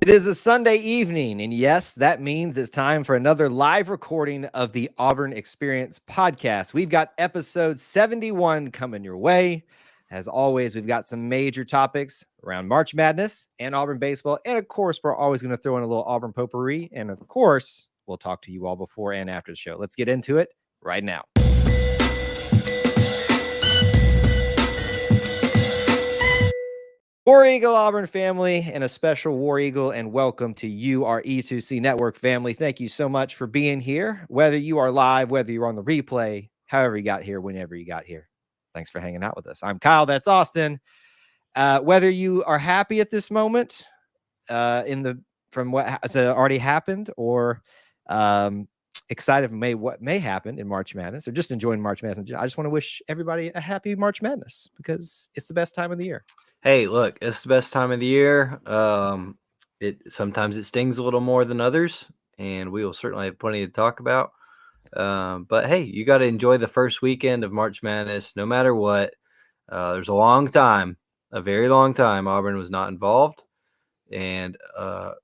It is a Sunday evening, and yes, that means it's time for another live recording of the Auburn Experience podcast. We've got episode 71 coming your way. As always, we've got some major topics around March Madness and Auburn Baseball, and of course, we're always going to throw in a little Auburn potpourri, and of course, we'll talk to you all before and after the show. Let's get into it right now. War Eagle Auburn family and a special War Eagle, and welcome to you, our E2C Network family. Thank you so much for being here, whether you are live, whether you're on the replay, however you got here, whenever you got here. Thanks for hanging out with us. I'm Kyle. That's Austin. Whether you are happy at this moment from what has already happened, or excited for what may happen in March Madness, or just enjoying March Madness, I just want to wish everybody a happy March Madness because it's the best time of the year. Hey, look, it's the best time of the year. Sometimes it stings a little more than others, and we will certainly have plenty to talk about. But hey, you got to enjoy the first weekend of March Madness, no matter what. There's a very long time, Auburn was not involved, and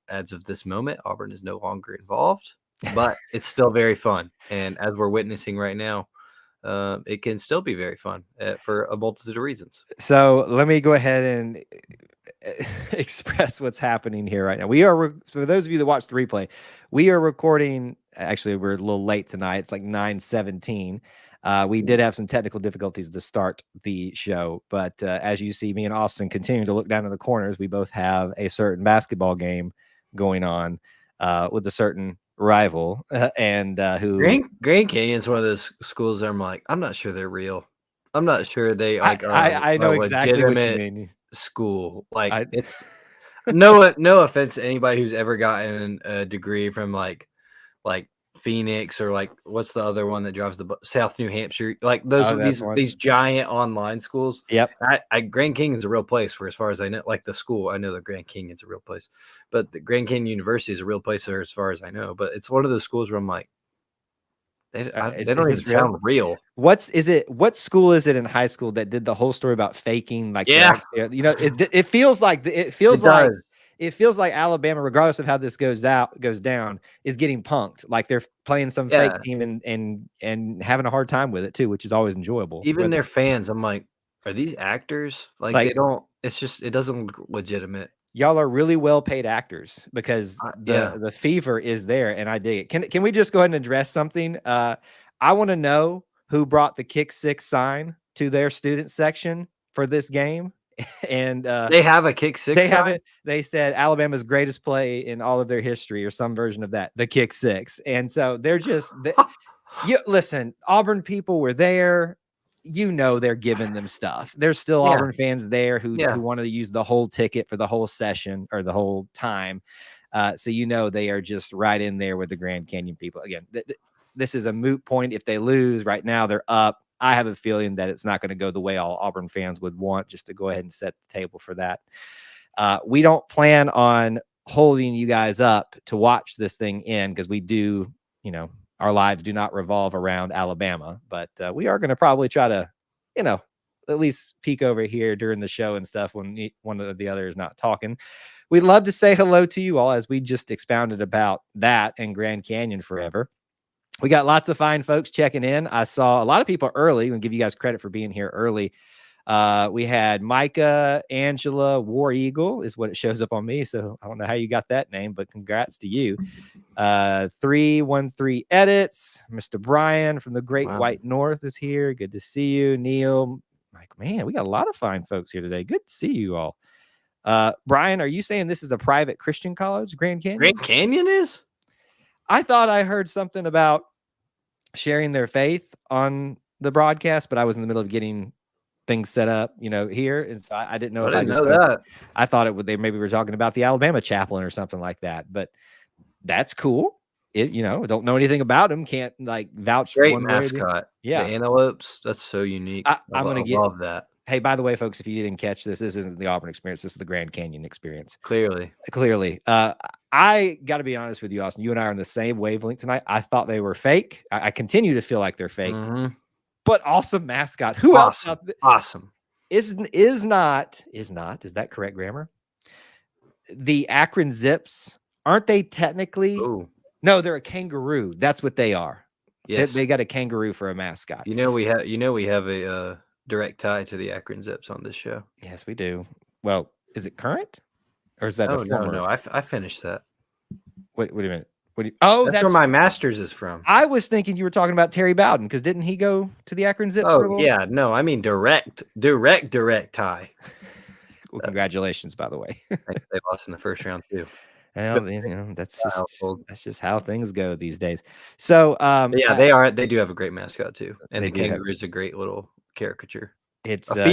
as of this moment, Auburn is no longer involved. But it's still very fun, and as we're witnessing right now, it can still be very fun for a multitude of reasons. So let me go ahead and express what's happening here right now. We are, so for those of you that watched the replay, we are recording. Actually, we're a little late tonight. It's like 9:17. We did have some technical difficulties to start the show, but as you see, me and Austin continue to look down in the corners. We both have a certain basketball game going on with a certain rival, and who Grand Canyon is one of those schools that I'm like, I'm not sure they're real. I'm not sure they like are I know exactly what you mean. School. Like it's no offense to anybody who's ever gotten a degree from like Phoenix or like what's the other one that drives the South New Hampshire, like these giant online schools. Yep. Grand Canyon's a real place for as far as I know. Like the school, I know the Grand Canyon's a real place, but the Grand Canyon University is a real place as far as I know. But it's one of those schools where I'm like, they don't even sound real. What school is it in high school that did the whole story about faking? Like, it feels like Alabama, regardless of how this goes down, is getting punked. Like they're playing some fake team and having a hard time with it too, which is always enjoyable. Even their fans, I'm like, are these actors? Like they don't. It's just it doesn't look legitimate. Y'all are really well paid actors because the fever is there, and I dig it. Can we just go ahead and address something? I want to know who brought the Kick 6 sign to their student section for this game. And they have a Kick 6 they have it. They said Alabama's greatest play in all of their history, or some version of that, the Kick 6. And so they're just listen, Auburn people were there. They're giving them stuff. There's still Auburn fans there who wanted to use the whole ticket for the whole session or the whole time. So they are just right in there with the Grand Canyon people. Again, this is a moot point. If they lose right now, they're up. I have a feeling that it's not going to go the way all Auburn fans would want, just to go ahead and set the table for that. We don't plan on holding you guys up to watch this thing in because we do, our lives do not revolve around Alabama, but we are going to probably try to, at least peek over here during the show and stuff when one of the other is not talking. We'd love to say hello to you all as we just expounded about that and Grand Canyon forever. We got lots of fine folks checking in. I saw a lot of people early. We'll give you guys credit for being here early. We had Micah, Angela, War Eagle is what it shows up on me. So I don't know how you got that name, but congrats to you. 313 edits. Mr. Brian from the Great White North is here. Good to see you. Neil, like, man, we got a lot of fine folks here today. Good to see you all. Brian, are you saying this is a private Christian college, Grand Canyon? Grand Canyon is? I thought I heard something about sharing their faith on the broadcast, but I was in the middle of getting things set up, here. And so I didn't know that. I thought they maybe were talking about the Alabama chaplain or something like that, but that's cool. Don't know anything about him. Can't vouch for one mascot. Yeah. The antelopes. That's so unique. I'm going to love that. Hey, by the way, folks, if you didn't catch this isn't the Auburn Experience. This is the Grand Canyon Experience. Clearly. I got to be honest with you, Austin. You and I are on the same wavelength tonight. I thought they were fake. I continue to feel like they're fake. Mm-hmm. But awesome mascot. Who else? Awesome. Is that correct grammar? the Akron Zips, aren't they technically? Oh, No, they're a kangaroo. That's what they are. yes. They got a kangaroo for a mascot. We have a direct tie to the Akron Zips on this show. Yes, we do. Well, is it current or is that a Oh former? no, I finished that. Wait a minute. What do you, oh, That's where my master's is from. I was thinking you were talking about Terry Bowden because didn't he go to the Akron Zips for a Oh little? yeah, no, I mean direct tie. Well, congratulations, by the way. They lost in the first round too. Well, that's just how things go these days. So, yeah, they do have a great mascot too, and the kangaroo is a great little caricature. It's a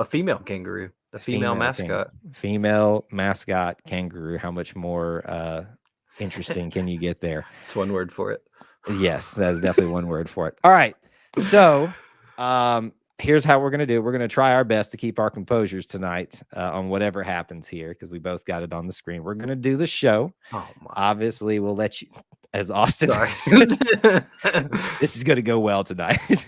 female kangaroo, a female mascot, female mascot kangaroo. How much more interesting can you get there? It's one word for it. Yes, that is definitely one word for it. All right, so here's how we're gonna do. We're gonna try our best to keep our composures tonight on whatever happens here because we both got it on the screen. We're gonna do the show. Oh my! Obviously, we'll let you, as Austin. Sorry. This is gonna go well tonight.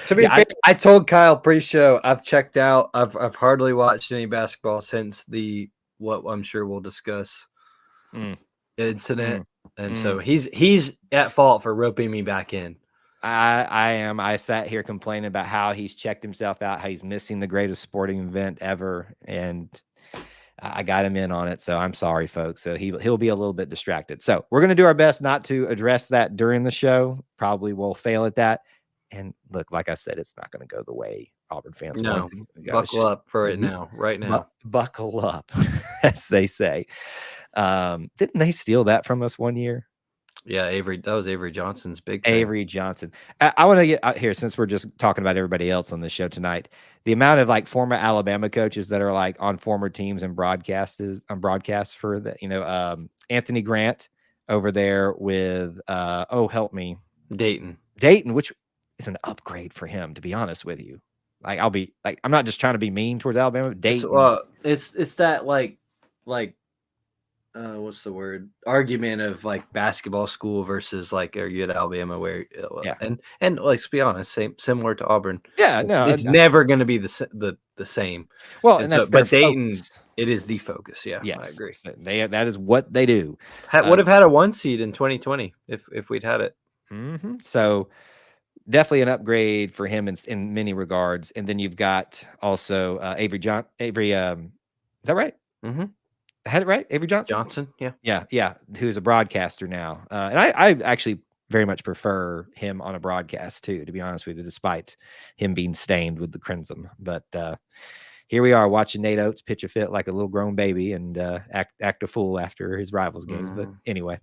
To be fair, I told Kyle pre-show I've checked out. I've hardly watched any basketball since what I'm sure we'll discuss incident, and so he's at fault for roping me back in. I am. I sat here complaining about how he's checked himself out, how he's missing the greatest sporting event ever, and I got him in on it. So I'm sorry, folks. So he'll be a little bit distracted. So we're gonna do our best not to address that during the show. Probably will fail at that. And look, like I said, it's not going to go the way Auburn fans want. Buckle up for it now, right now. Buckle up, as they say. Didn't they steal that from us one year? Yeah, that was Avery Johnson's big thing. Avery Johnson. I want to get out here, since we're just talking about everybody else on the show tonight, the amount of like former Alabama coaches that are like on former teams and broadcasts for the, Anthony Grant over there with, help me. Dayton, which is an upgrade for him, to be honest with you. Like, I'm not just trying to be mean towards Alabama. Dayton. It's that like what's the word? Argument of like basketball school versus like, are you at Alabama where and let's be honest, similar to Auburn. Yeah, no, it's never going to be the same. Well, and that's but Dayton, it is the focus. Yeah, yes, I agree. That is what they do. Would have had a 1 seed in 2020 if we'd had it. Mm-hmm. So definitely an upgrade for him in many regards. And then you've got also Avery. Is that right? Mm-hmm. I had it right? Avery Johnson? Yeah. Who's a broadcaster now. And I actually very much prefer him on a broadcast too, to be honest with you, despite him being stained with the crimson. But here we are watching Nate Oates pitch a fit like a little grown baby and act a fool after his rivals games. But anyway.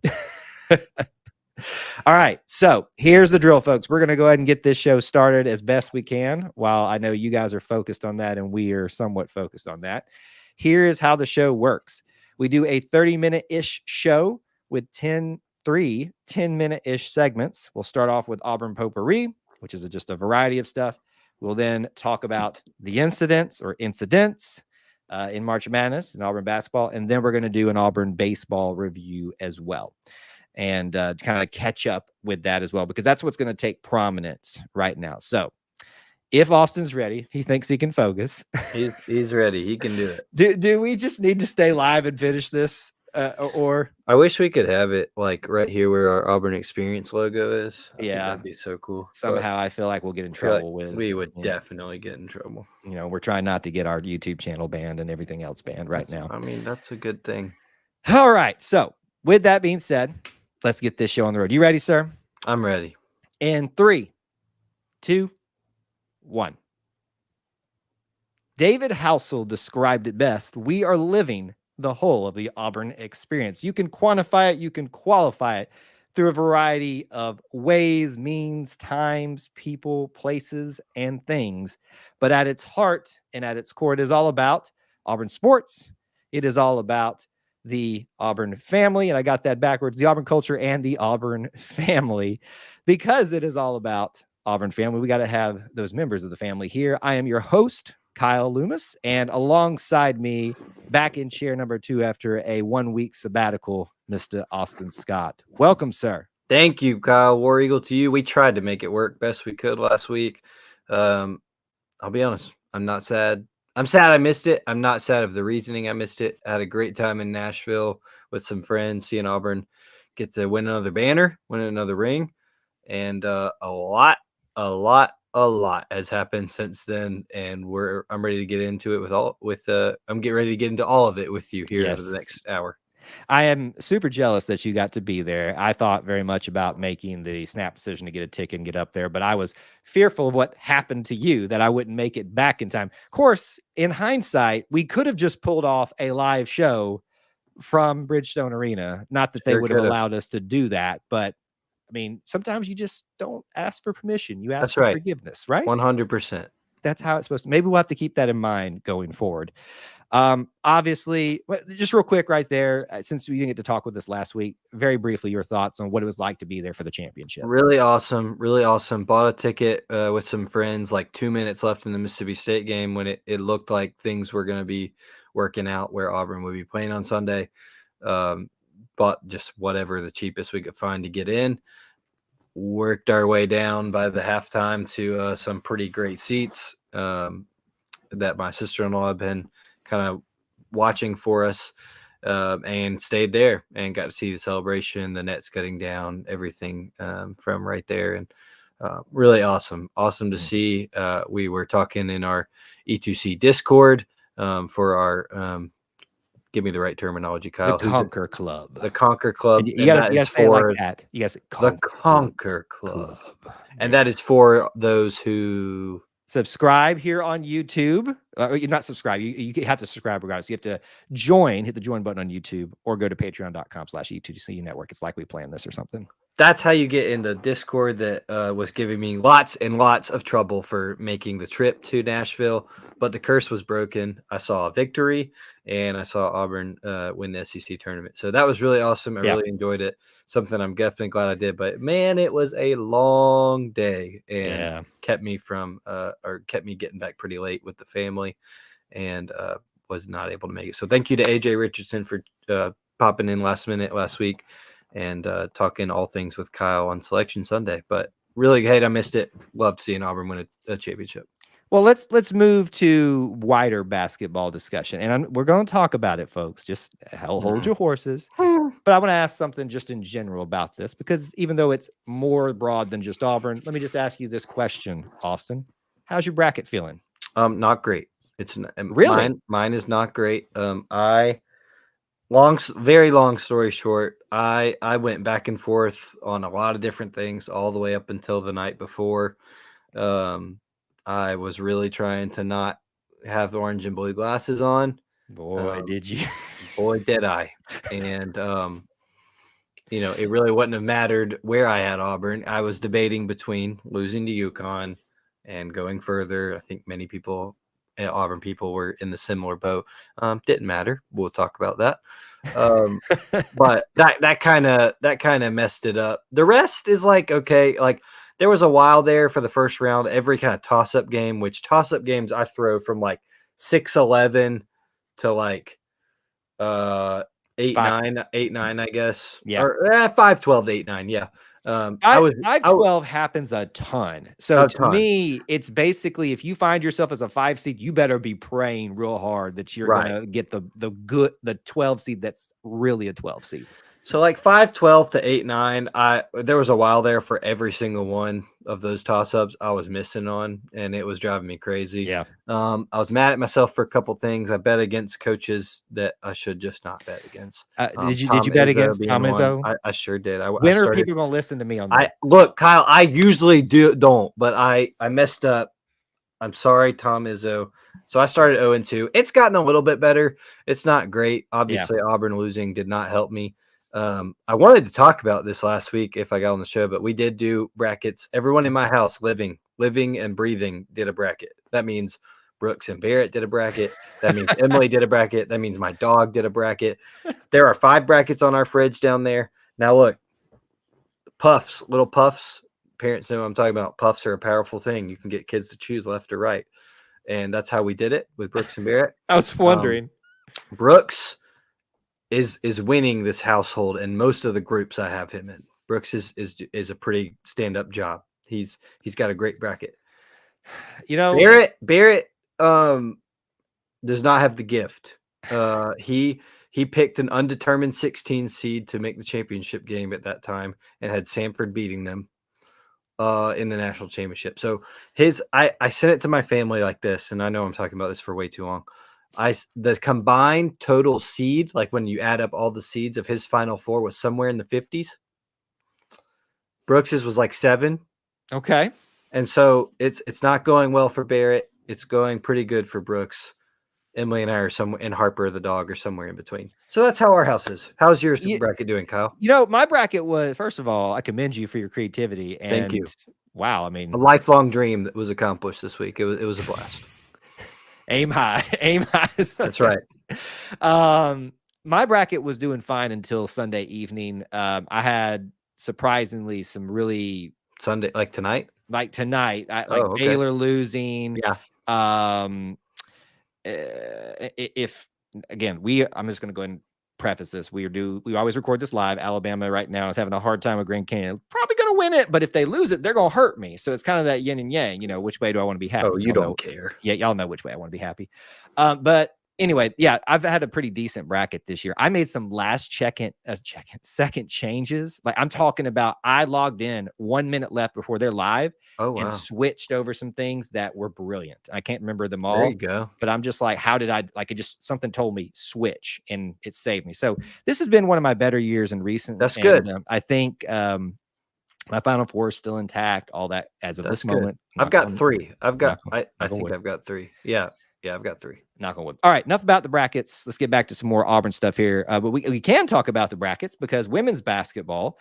All right. So here's the drill, folks. We're going to go ahead and get this show started as best we can. While I know you guys are focused on that and we are somewhat focused on that. Here is how the show works. We do a 30-minute-ish show with 10-minute-ish segments. We'll start off with Auburn potpourri, which is just a variety of stuff. We'll then talk about the incidents in March Madness in Auburn basketball. And then we're going to do an Auburn baseball review as well. And kind of catch up with that as well, because that's what's going to take prominence right now. So if Austin's ready, he thinks he can focus. He's ready. He can do it. Do we just need to stay live and finish this? Or I wish we could have it like right here where our Auburn Experience logo is. I think that'd be so cool. Somehow I feel like we'll get in trouble with. We would definitely get in trouble. We're trying not to get our YouTube channel banned and everything else banned right now. I mean, that's a good thing. All right. So with that being said, let's get this show on the road. You ready, sir? I'm ready. In 3, 2, 1. David Housel described it best. We are living the whole of the Auburn experience. You can quantify it. You can qualify it through a variety of ways, means, times, people, places, and things. But at its heart and at its core, it is all about Auburn sports. It is all about the Auburn family, and I got that backwards, the Auburn culture and the Auburn family, because it is all about Auburn family. We got to have those members of the family here. I am your host, Kyle Loomis, and alongside me, back in chair number 2 after a 1-week sabbatical, Mr. Austin Scott. Welcome, sir. Thank you, Kyle. War Eagle to you. We tried to make it work best we could last week. I'll be honest, I'm not sad. I'm sad I missed it. I'm not sad of the reasoning I missed it. I had a great time in Nashville with some friends, seeing Auburn get to win another banner, win another ring, and a lot has happened since then. And I'm ready to get into it I'm getting ready to get into all of it with you here over the Yes. next hour. I am super jealous that you got to be there. I thought very much about making the snap decision to get a ticket and get up there, but I was fearful of what happened to you, that I wouldn't make it back in time. Of course, in hindsight, we could have just pulled off a live show from Bridgestone Arena. Not that they Sure would have could have. allowed us to do that, but I mean, sometimes you just don't ask for permission. You ask That's for right. forgiveness, right? 100%. That's how it's supposed to. Maybe we'll have to keep that in mind going forward. Obviously, just real quick right there, since we didn't get to talk with us last week, very briefly, your thoughts on what it was like to be there for the championship. Really awesome. Really awesome. Bought a ticket with some friends, like 2 minutes left in the Mississippi State game when it looked like things were going to be working out where Auburn would be playing on Sunday. Bought just whatever the cheapest we could find to get in. Worked our way down by the halftime to some pretty great seats that my sister-in-law had been kind of watching for us, and stayed there and got to see the celebration, the nets cutting down, everything from right there. And really awesome to see. We were talking in our E2C Discord for our give me the right terminology, Kyle. The Conquer Club. The Conquer Club. And you gotta say it like that. You guys, the Conquer Club. And that is for those who subscribe here on YouTube. You're not subscribe. You have to subscribe regardless. You have to join, hit the join button on YouTube, or go to patreon.com/E2C Network. It's like we planned this or something. That's how you get in the Discord that was giving me lots and lots of trouble for making the trip to Nashville. But the curse was broken. I saw a victory, and I saw Auburn win the SEC tournament. So that was really awesome. I really enjoyed it. Something I'm definitely glad I did. But, man, it was a long day and kept me getting back pretty late with the family, and was not able to make it. So thank you to AJ Richardson for popping in last minute last week and talking all things with Kyle on Selection Sunday. But really, hey, I missed it. Loved seeing Auburn win a championship. Well, let's move to wider basketball discussion, and we're going to talk about it, folks. Just hold your horses. But I want to ask something just in general about this, because even though it's more broad than just Auburn, let me just ask you this question, Austin. How's your bracket feeling? Not great. It's really mine is not great. Very long story short, I went back and forth on a lot of different things all the way up until the night before. I was really trying to not have orange and blue glasses on. Boy, did you? Boy, did I. And, it really wouldn't have mattered where I had Auburn. I was debating between losing to UConn and going further. I think many people, Auburn people, were in the similar boat. Didn't matter. We'll talk about that. But that kind of messed it up. The rest is like, okay, like there was a while there for the first round, every kind of toss-up game, which toss-up games I throw from like 6-11 to like 8-9, I guess. Yeah. Or 5-12 to 8-9, yeah. 5-12 happens a ton. So to ton. me, it's basically if you find yourself as a 5 seed, you better be praying real hard that you're gonna get the 12 seed that's really a 12 seed. So like 5-12 to 8-9, there was a while there for every single one of those toss-ups I was missing on, and it was driving me crazy. Yeah. I was mad at myself for a couple things. I bet against coaches that I should just not bet against. Did you bet against Tom Izzo? I sure did. When are people gonna listen to me on that? Look, Kyle, I usually don't, but I messed up. I'm sorry, Tom Izzo. So I started 0-2. It's gotten a little bit better. It's not great. Obviously, Auburn losing did not help me. I wanted to talk about this last week if I got on the show, but we did do brackets. Everyone in my house, living and breathing, did a bracket. That means Brooks and Barrett did a bracket. That means Emily did a bracket. That means my dog did a bracket. There are 5 brackets on our fridge down there. Now look, little puffs. Parents know what I'm talking about. Puffs are a powerful thing. You can get kids to choose left or right. And that's how we did it with Brooks and Barrett. I was wondering. Brooks is winning this household, and most of the groups I have him in. Brooks is a pretty stand-up job. He's got a great bracket. Barrett, does not have the gift. He picked an undetermined 16 seed to make the championship game at that time and had Samford beating them in the national championship. So I sent it to my family like this, and I know I'm talking about this for way too long. The combined total seed, like when you add up all the seeds of his Final Four, was somewhere in the 50s. Brooks's was like 7. Okay. And so it's not going well for Barrett. It's going pretty good for Brooks. Emily and I are somewhere, and Harper the dog are somewhere in between. So that's how our house is. How's yours bracket doing, Kyle? My bracket was, first of all, I commend you for your creativity. And thank you. Wow, I mean, A lifelong dream that was accomplished this week. It was a blast. Aim high. That's right. My bracket was doing fine until Sunday evening. I had surprisingly some really Sunday, like tonight. Baylor losing. Yeah. If again, I'm just going to go ahead and preface this. We always record this live. Alabama right now is having a hard time with Grand Canyon. Probably going to win it, but if they lose it, they're going to hurt me. So it's kind of that yin and yang. Which way do I want to be happy? Oh, you don't care. Yeah, y'all know which way I want to be happy. But anyway, yeah, I've had a pretty decent bracket this year. I made some second changes. Like I'm talking about, I logged in 1 minute left before they're live. Oh, wow. And switched over some things that were brilliant. I can't remember them all. There you go. But I'm just like, how did I, like, it just, something told me switch and it saved me. So this has been one of my better years in recent. That's good. I think my Final Four is still intact, all that as of this moment. I've got 3. I think I've got 3. Yeah. Yeah, I've got 3. Knock on wood. All right, enough about the brackets. Let's get back to some more Auburn stuff here. But we can talk about the brackets because women's basketball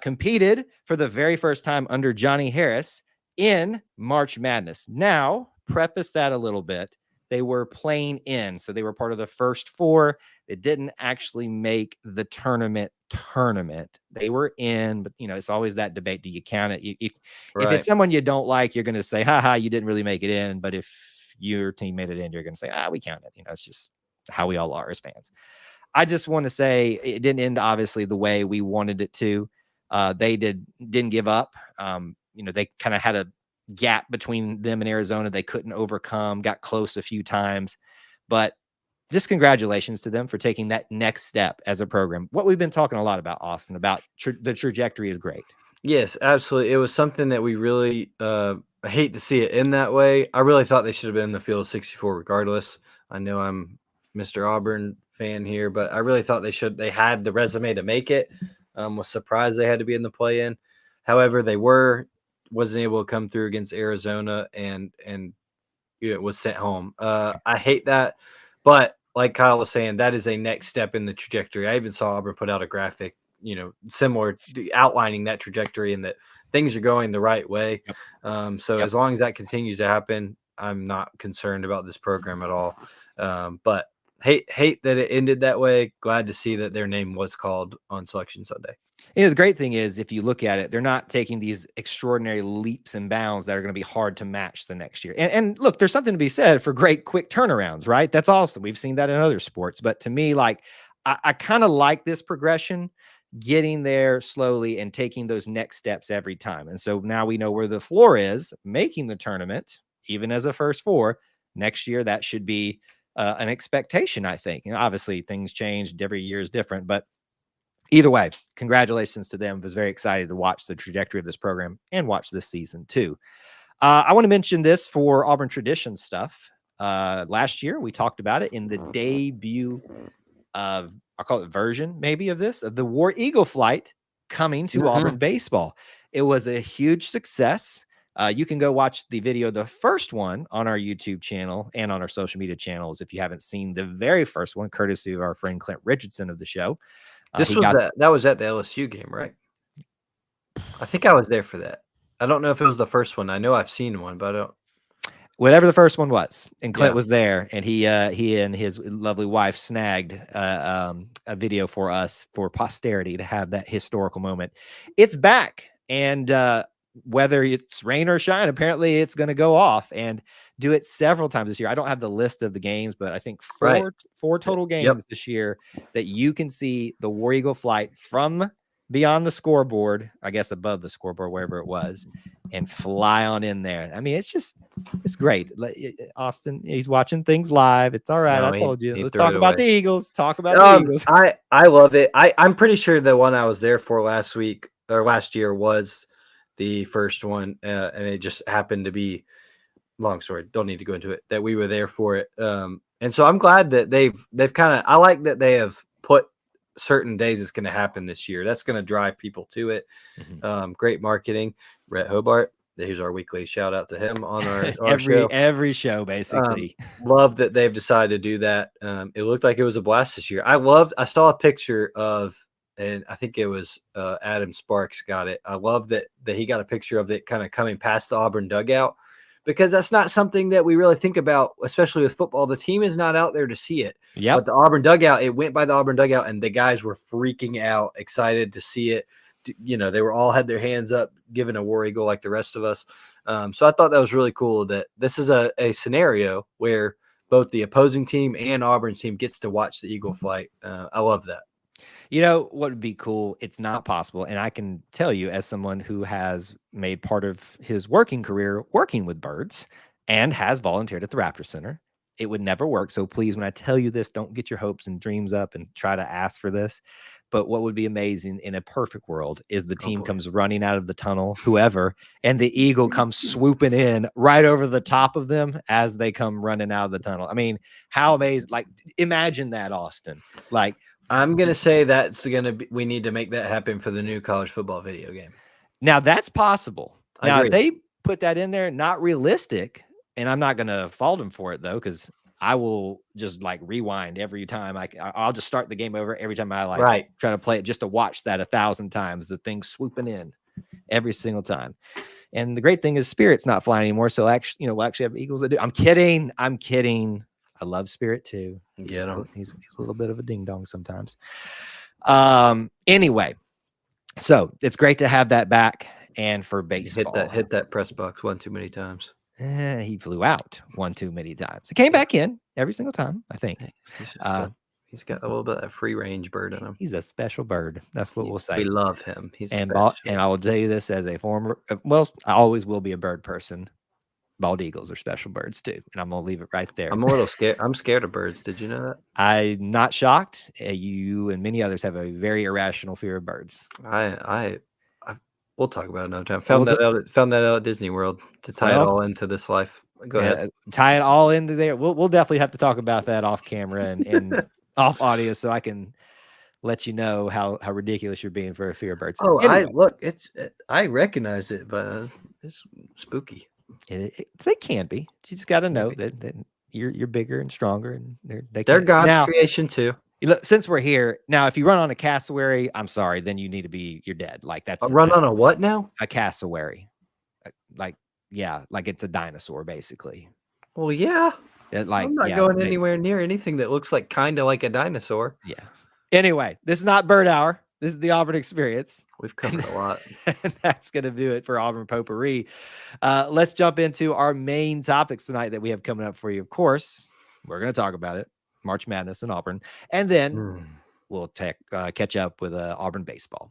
competed for the very first time under Johnny Harris in March Madness. Now, preface that a little bit. They were playing in, so they were part of the first 4. They didn't actually make the tournament. They were in, but it's always that debate. Do you count it? If it's someone you don't like, you're going to say, "Ha, you didn't really make it in." But if your team made it in, you're going to say, we count it. It's just how we all are as fans. I just want to say it didn't end obviously the way we wanted it to. They didn't give up. They kind of had a gap between them and Arizona they couldn't overcome, got close a few times, but just congratulations to them for taking that next step as a program. What we've been talking a lot about, Austin, about the trajectory is great. Yes, absolutely. It was something that we really, I hate to see it in that way. I really thought they should have been in the field of 64 regardless. I know I'm Mr. Auburn fan here, but I really thought they had the resume to make it. Was surprised they had to be in the play-in. However, they wasn't able to come through against Arizona and was sent home. I hate that, but like Kyle was saying, that is a next step in the trajectory. I even saw Auburn put out a graphic, similar outlining that trajectory and that things are going the right way. As long as that continues to happen, I'm not concerned about this program at all. But hate that it ended that way. Glad to see that their name was called on Selection Sunday. The great thing is, if you look at it, they're not taking these extraordinary leaps and bounds that are going to be hard to match the next year. And look, there's something to be said for great quick turnarounds, right? That's awesome. We've seen that in other sports. But to me, I kind of like this progression, getting there slowly and taking those next steps every time. And so now we know where the floor is, making the tournament, even as a first 4 next year. That should be an expectation, I think. Obviously things change. Every year is different, but either way, congratulations to them. I was very excited to watch the trajectory of this program and watch this season too. I want to mention this for Auburn tradition stuff. Last year, we talked about it in the debut of, I'll call it version maybe of the War Eagle flight coming to Auburn Baseball. It was a huge success. You can go watch the video, the first one, on our YouTube channel and on our social media channels if you haven't seen the very first one, courtesy of our friend Clint Richardson of the show. That was at the LSU game, right? I think I was there for that. I don't know if it was the first one. I know I've seen one, but I don't. Whatever the first one was, and Clint was there, and he and his lovely wife snagged a video for us for posterity to have that historical moment. It's back, and whether it's rain or shine, apparently it's going to go off and do it several times this year. I don't have the list of the games, but I think four total games this year that you can see the War Eagle flight from beyond the scoreboard, I guess above the scoreboard, wherever it was, and fly on in there. I mean, it's great. Austin, he's watching things live. It's all right. No, I told you. he Let's threw talk it about away. the Eagles. Talk about the Eagles. I love it. I'm pretty sure the one I was there for last week or last year was the first one, and it just happened to be, long story, don't need to go into it, that we were there for it. And so I'm glad that they've kind of, I like that they have put certain days it's going to happen this year. That's going to drive people to it. Great marketing. Rhett Hobart, here's our weekly shout out to him on our show. Every show, basically. Love that they've decided to do that. It looked like it was a blast this year. I saw a picture of, and I think it was Adam Sparks got it. I love that he got a picture of it kind of coming past the Auburn dugout, because that's not something that we really think about, especially with football. The team is not out there to see it. Yeah. But the Auburn dugout, it went by the Auburn dugout, and the guys were freaking out, excited to see it. You know, they were all had their hands up, giving a war eagle like the rest of us. So I thought that was really cool that this is a scenario where both the opposing team and Auburn's team gets to watch the eagle flight. I love that. You know what would be cool? It's not possible. And I can tell you, as someone who has made part of his working career working with birds and has volunteered at the Raptor Center, it would never work. So please, when I tell you this, don't get your hopes and dreams up and try to ask for this. But what would be amazing in a perfect world is the team comes running out of the tunnel, whoever, and the eagle comes swooping in right over the top of them as they come running out of the tunnel. I mean, how amazing. Like, imagine that, Austin. Like, I'm going to say that's going to be, we need to make that happen for the new college football video game. Now that's possible. Now, if agree. they put that in there, not realistic, and I'm not going to fault them for it though, because I will just like rewind every time. I'll just start the game over every time I try to play it, just to watch that 1,000 times, the thing swooping in every single time. And the great thing is Spirit's not flying anymore. So actually, we'll actually have eagles that do. I'm kidding. I love Spirit too. He's a little bit of a ding dong sometimes. Anyway, so it's great to have that back. And for baseball, hit that press box one too many times. He flew out one too many times. He came back in every single time, I think. He's got a little bit of free range bird in him. He's a special bird. That's what we'll say. We love him. He's special. And I will tell you this as a former, well, I always will be a bird person. Bald eagles are special birds too, and I'm gonna leave it right there. I'm a little scared. I'm scared of birds. Did you know that? I'm not shocked. You and many others have a very irrational fear of birds. We'll talk about it another time. Found that out at Disney World to tie it all into this life. Go ahead. Tie it all into there. We'll definitely have to talk about that off camera and off audio, so I can let you know how ridiculous you're being for a fear of birds. Oh, anyway. I recognize it, but it's spooky. It can be. You just got to know that you're bigger and stronger, and they're God's creation too. Look, since we're here now, if you run on a cassowary, I'm sorry, then you need to you're dead. Like that's run on a what now? A cassowary, like it's a dinosaur basically. Well, yeah. I'm not going anywhere near anything that looks like kind of like a dinosaur. Yeah. Anyway, this is not Bird Hour. This is the Auburn Experience. We've covered a lot. And that's going to do it for Auburn Potpourri. Let's jump into our main topics tonight that we have coming up for you. Of course, we're going to talk about it. March Madness in Auburn. And then we'll catch up with Auburn Baseball.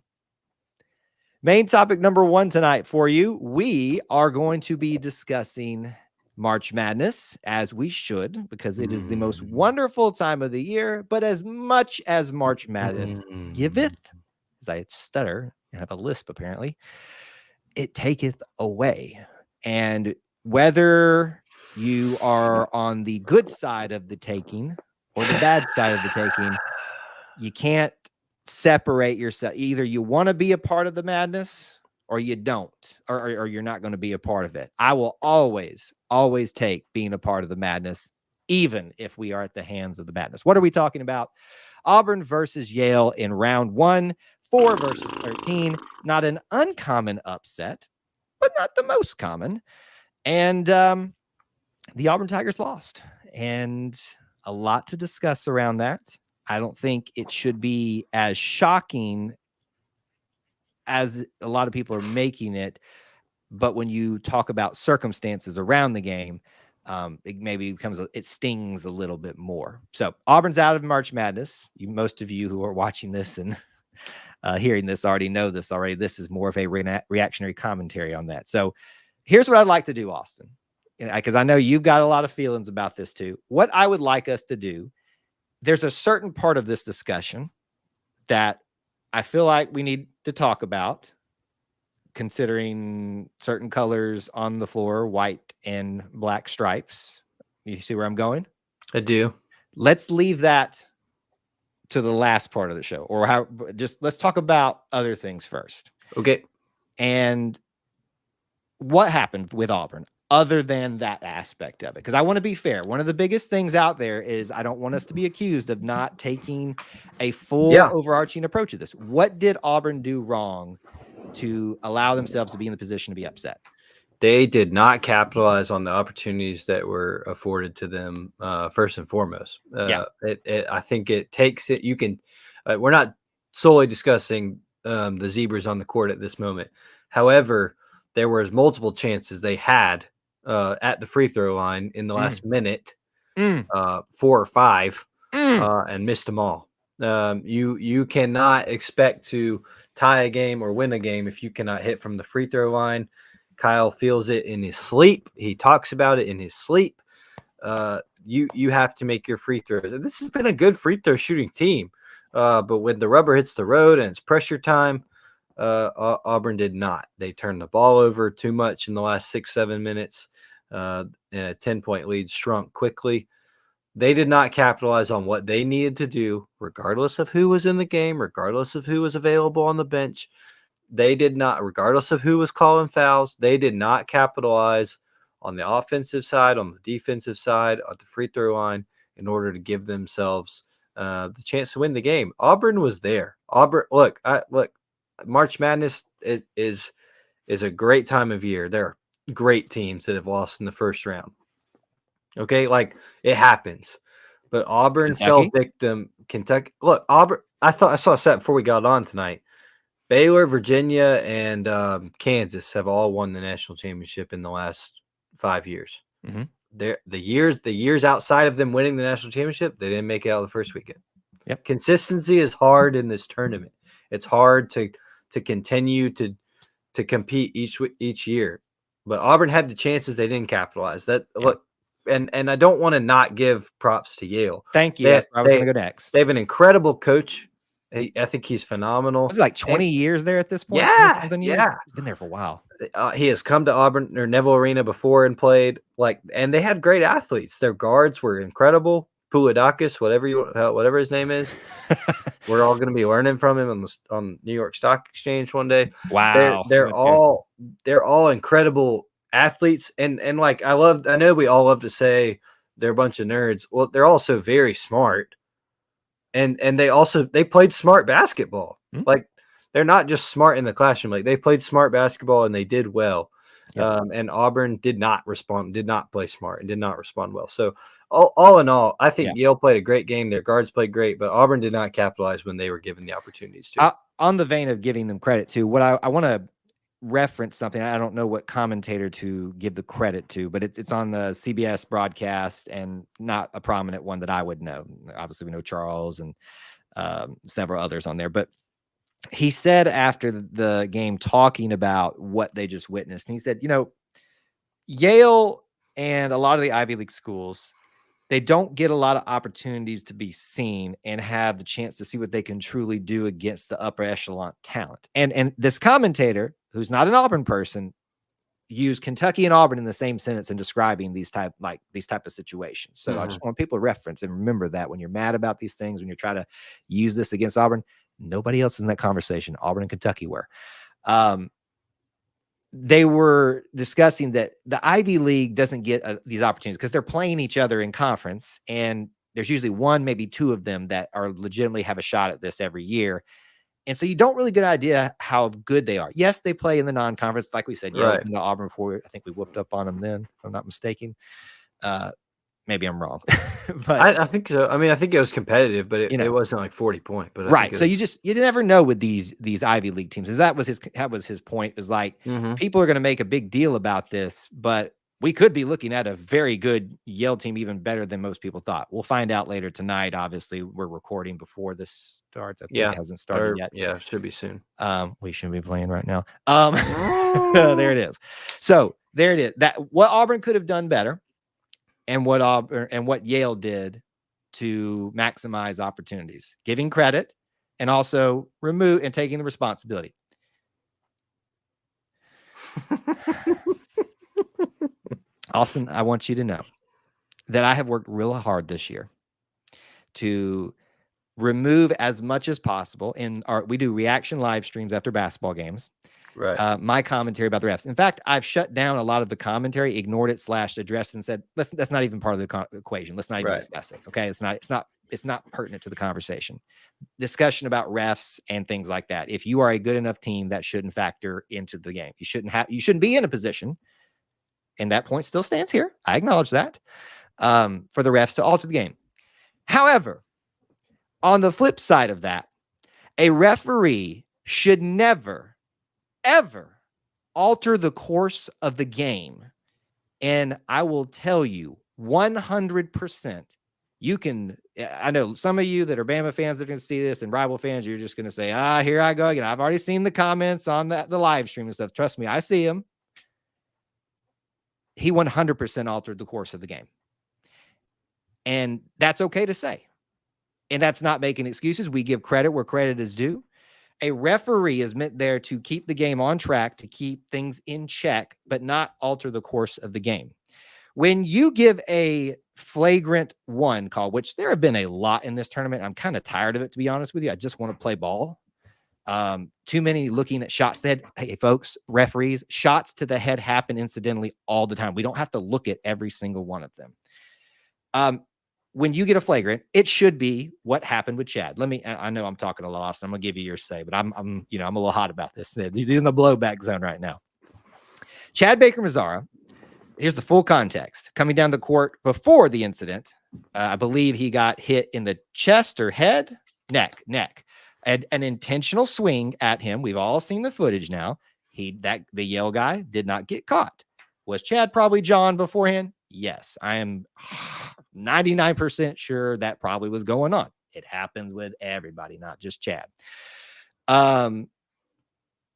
Main topic number 1 tonight for you. We are going to be discussing March Madness, as we should, because it is the most wonderful time of the year. But as much as March Madness giveth, as I stutter and have a lisp apparently, it taketh away. And whether you are on the good side of the taking or the bad side of the taking, you can't separate yourself. Either you want to be a part of the madness or you don't, or you're not going to be a part of it. I will always take being a part of the madness, even if we are at the hands of the madness. What are we talking about? Auburn versus Yale in round 1, 4 versus 13. Not an uncommon upset, but not the most common. And the Auburn Tigers lost. And a lot to discuss around that. I don't think it should be as shocking as a lot of people are making it. But when you talk about circumstances around the game, it maybe it stings a little bit more. So Auburn's out of March Madness. Most of you who are watching this and hearing this already know this already. This is more of a reactionary commentary on that. So here's what I'd like to do, Austin, because I know you've got a lot of feelings about this too. What I would like us to do, there's a certain part of this discussion that I feel like we need to talk about, considering certain colors on the floor, white and black stripes. You see where I'm going? I do. Let's leave that to the last part of the show, or let's talk about other things first. Okay. And what happened with Auburn other than that aspect of it? Because I want to be fair. One of the biggest things out there is I don't want us to be accused of not taking a full overarching approach to this. What did Auburn do wrong to allow themselves to be in the position to be upset? They did not capitalize on the opportunities that were afforded to them, first and foremost. I think it takes it. You can, we're not solely discussing the Zebras on the court at this moment. However, there was multiple chances they had at the free throw line in the last minute, 4 or 5, and missed them all. You cannot expect to tie a game or win a game if you cannot hit from the free throw line. Kyle feels it in his sleep. He talks about it in his sleep. You have to make your free throws. This has been a good free throw shooting team, but when the rubber hits the road and it's pressure time, Auburn did not. They turned the ball over too much in the last 6-7 minutes, and a 10-point lead shrunk quickly. They did not capitalize on what they needed to do, regardless of who was in the game, regardless of who was available on the bench. They did not, regardless of who was calling fouls, they did not capitalize on the offensive side, on the defensive side, at the free throw line in order to give themselves the chance to win the game. Auburn was there. Auburn, look, March Madness is a great time of year. There are great teams that have lost in the first round. Okay, like it happens. But Auburn fell victim. Kentucky. Look, Auburn. I saw a set before we got on tonight. Baylor, Virginia, and Kansas have all won the national championship in the last 5 years. Mm-hmm. The years outside of them winning the national championship, they didn't make it out of the first weekend. Yep. Consistency is hard in this tournament. It's hard to continue to compete each year. But Auburn had the chances, they didn't capitalize. Look, and I don't want to not give props to Yale. Thank you. That's where I was going to go next. They have an incredible coach. I think he's phenomenal. Was it like 20 years there at this point? Yeah. He's been there for a while. He has come to Auburn or Neville Arena before and played and they had great athletes. Their guards were incredible. Pouladakis, whatever his name is. We're all going to be learning from him on New York Stock Exchange one day. Wow. They're all incredible athletes. And I know we all love to say they're a bunch of nerds. Well, they're also very smart. And they played smart basketball. Mm-hmm. Like they're not just smart in the classroom. Like they played smart basketball and they did well. Yep. And Auburn did not play smart and did not respond well. So all in all, I think Yale played a great game. Their guards played great, but Auburn did not capitalize when they were given the opportunities to. On the vein of giving them credit too, what I want to reference something. I don't know what commentator to give the credit to, but it's on the CBS broadcast and not a prominent one that I would know. Obviously, we know Charles and several others on there, but he said after the game, talking about what they just witnessed, and he said, Yale and a lot of the Ivy League schools, they don't get a lot of opportunities to be seen and have the chance to see what they can truly do against the upper echelon talent. And this commentator, who's not an Auburn person, used Kentucky and Auburn in the same sentence in describing these type of situations. So I just want people to reference and remember that when you're mad about these things, when you're trying to use this against Auburn, nobody else in that conversation, Auburn and Kentucky were. They were discussing that the Ivy League doesn't get these opportunities because they're playing each other in conference, and there's usually one, maybe two of them that are legitimately have a shot at this every year. And so you don't really get an idea how good they are. Yes, they play in the non-conference, like we said. Yeah, in the Auburn before, I think we whooped up on them then, if I'm not mistaken. Maybe I'm wrong, but I think so. I mean, I think it was competitive, but it wasn't like 40 point. But right, so you never know with these Ivy League teams. That was his point. Is like people are going to make a big deal about this, but we could be looking at a very good Yale team, even better than most people thought. We'll find out later tonight. Obviously, we're recording before this starts. I think it hasn't started yet. Yeah, should be soon. We shouldn't be playing right now. There it is. So there it is. That what Auburn could have done better, and what Yale did to maximize opportunities, giving credit and also taking the responsibility. Austin, I want you to know that I have worked real hard this year to remove as much as possible. We do reaction live streams after basketball games. Right. My commentary about the refs. In fact, I've shut down a lot of the commentary, ignored it, /addressed, and said, "Listen, that's not even part of the equation. Let's not even discuss it. Okay, it's not pertinent to the conversation. Discussion about refs and things like that. If you are a good enough team, that shouldn't factor into the game. You shouldn't be in a position." And that point still stands here. I acknowledge that, for the refs to alter the game. However, on the flip side of that, a referee should never, ever alter the course of the game. And I will tell you 100%, I know some of you that are Bama fans that are going to see this and rival fans, you're just going to say, here I go again. I've already seen the comments on the live stream and stuff. Trust me, I see them. He 100% altered the course of the game. And that's okay to say. And that's not making excuses. We give credit where credit is due. A referee is meant there to keep the game on track, to keep things in check, but not alter the course of the game. When you give a flagrant one call, which there have been a lot in this tournament, I'm kind of tired of it, to be honest with you. I just want to play ball. Too many looking at shots to the head. Hey, folks, referees, shots to the head happen incidentally all the time. We don't have to look at every single one of them. When you get a flagrant, it should be what happened with Chad. I know I'm talking a lot, Austin. I'm gonna give you your say, but I'm a little hot about this. He's in the blowback zone right now. Chad Baker-Mazara, here's the full context. Coming down the court before the incident, I believe he got hit in the chest or head, neck. An intentional swing at him. We've all seen the footage now. The Yale guy did not get caught. Was Chad probably John beforehand? Yes, I am 99% sure that probably was going on. It happens with everybody, not just Chad. In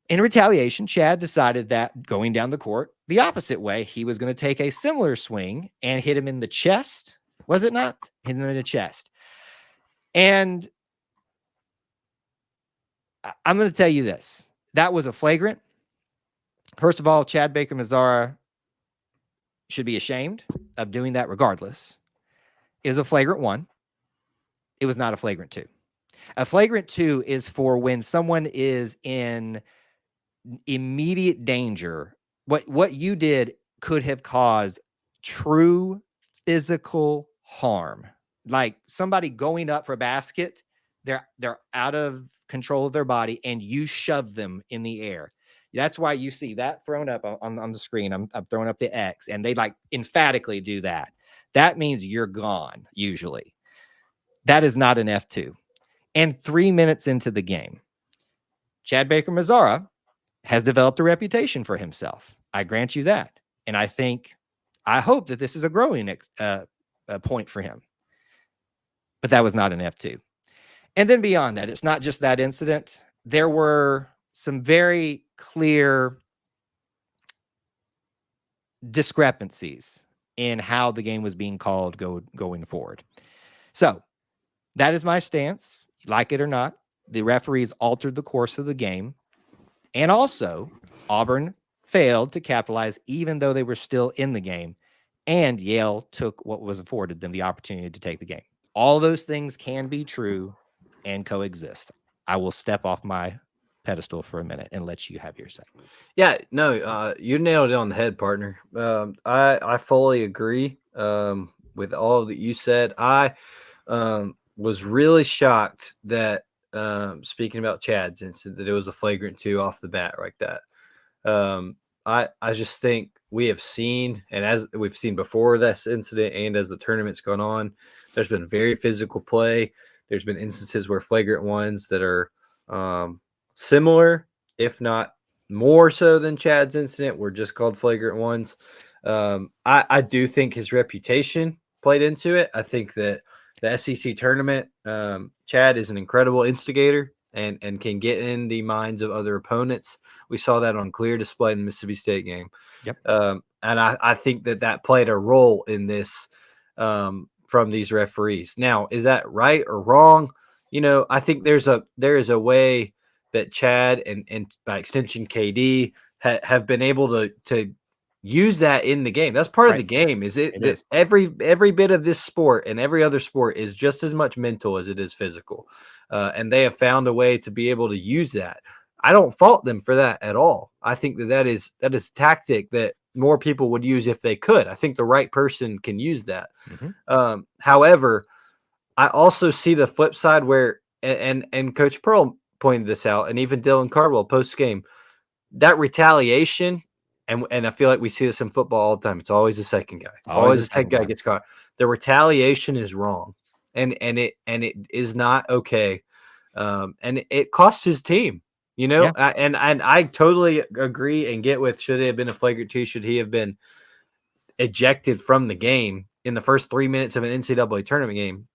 retaliation, Chad decided that going down the court the opposite way, he was going to take a similar swing and hit him in the chest. Was it not? Hit him in the chest. And I'm going to tell you this. That was a flagrant. First of all, Chad Baker-Mazara should be ashamed of doing that regardless. It was a flagrant one. It was not a flagrant two. A flagrant two is for when someone is in immediate danger. What you did could have caused true physical harm. Like somebody going up for a basket, they're out of control of their body, and you shove them in the air. That's why you see that thrown up on the screen. I'm throwing up the X, and they like emphatically do that. That means you're gone, usually. That is not an F2. And 3 minutes into the game, Chad Baker-Mazara has developed a reputation for himself. I grant you that. And I hope that this is a growing point for him. But that was not an F2. And then beyond that, it's not just that incident. There were some very clear discrepancies in how the game was being called going forward. So that is my stance. Like it or not, the referees altered the course of the game. And also, Auburn failed to capitalize even though they were still in the game. And Yale took what was afforded them the opportunity to take the game. All those things can be true and coexist. I will step off my pedestal for a minute and let you have your say. Yeah, no, you nailed it on the head, partner. I fully agree with all that you said. I was really shocked that, speaking about Chad's incident, that it was a flagrant 2 off the bat like that. I just think we have seen, and as we've seen before this incident and as the tournament's gone on, there's been very physical play. There's been instances where flagrant ones that are similar, if not more so than Chad's incident, were just called flagrant ones. I do think his reputation played into it. I think that the SEC tournament, Chad is an incredible instigator and can get in the minds of other opponents. We saw that on clear display in the Mississippi State game. Yep. And I think that played a role in this from these referees. Now, is that right or wrong? I think there is a way that Chad and by extension KD have been able to use that in the game. That's part of the game. Every bit of this sport and every other sport is just as much mental as it is physical. And they have found a way to be able to use that. I don't fault them for that at all. I think that is a tactic that more people would use if they could. I think the right person can use that. Mm-hmm. However, I also see the flip side where, and Coach Pearl pointed this out, and even Dylan Cardwell post game, that retaliation, and I feel like we see this in football all the time. It's always the second guy. Always the second guy gets caught. The retaliation is wrong, and it is not okay, and it cost his team. Yeah. And I totally agree and get with, should it have been a flagrant 2? Should he have been ejected from the game in the first 3 minutes of an NCAA tournament game?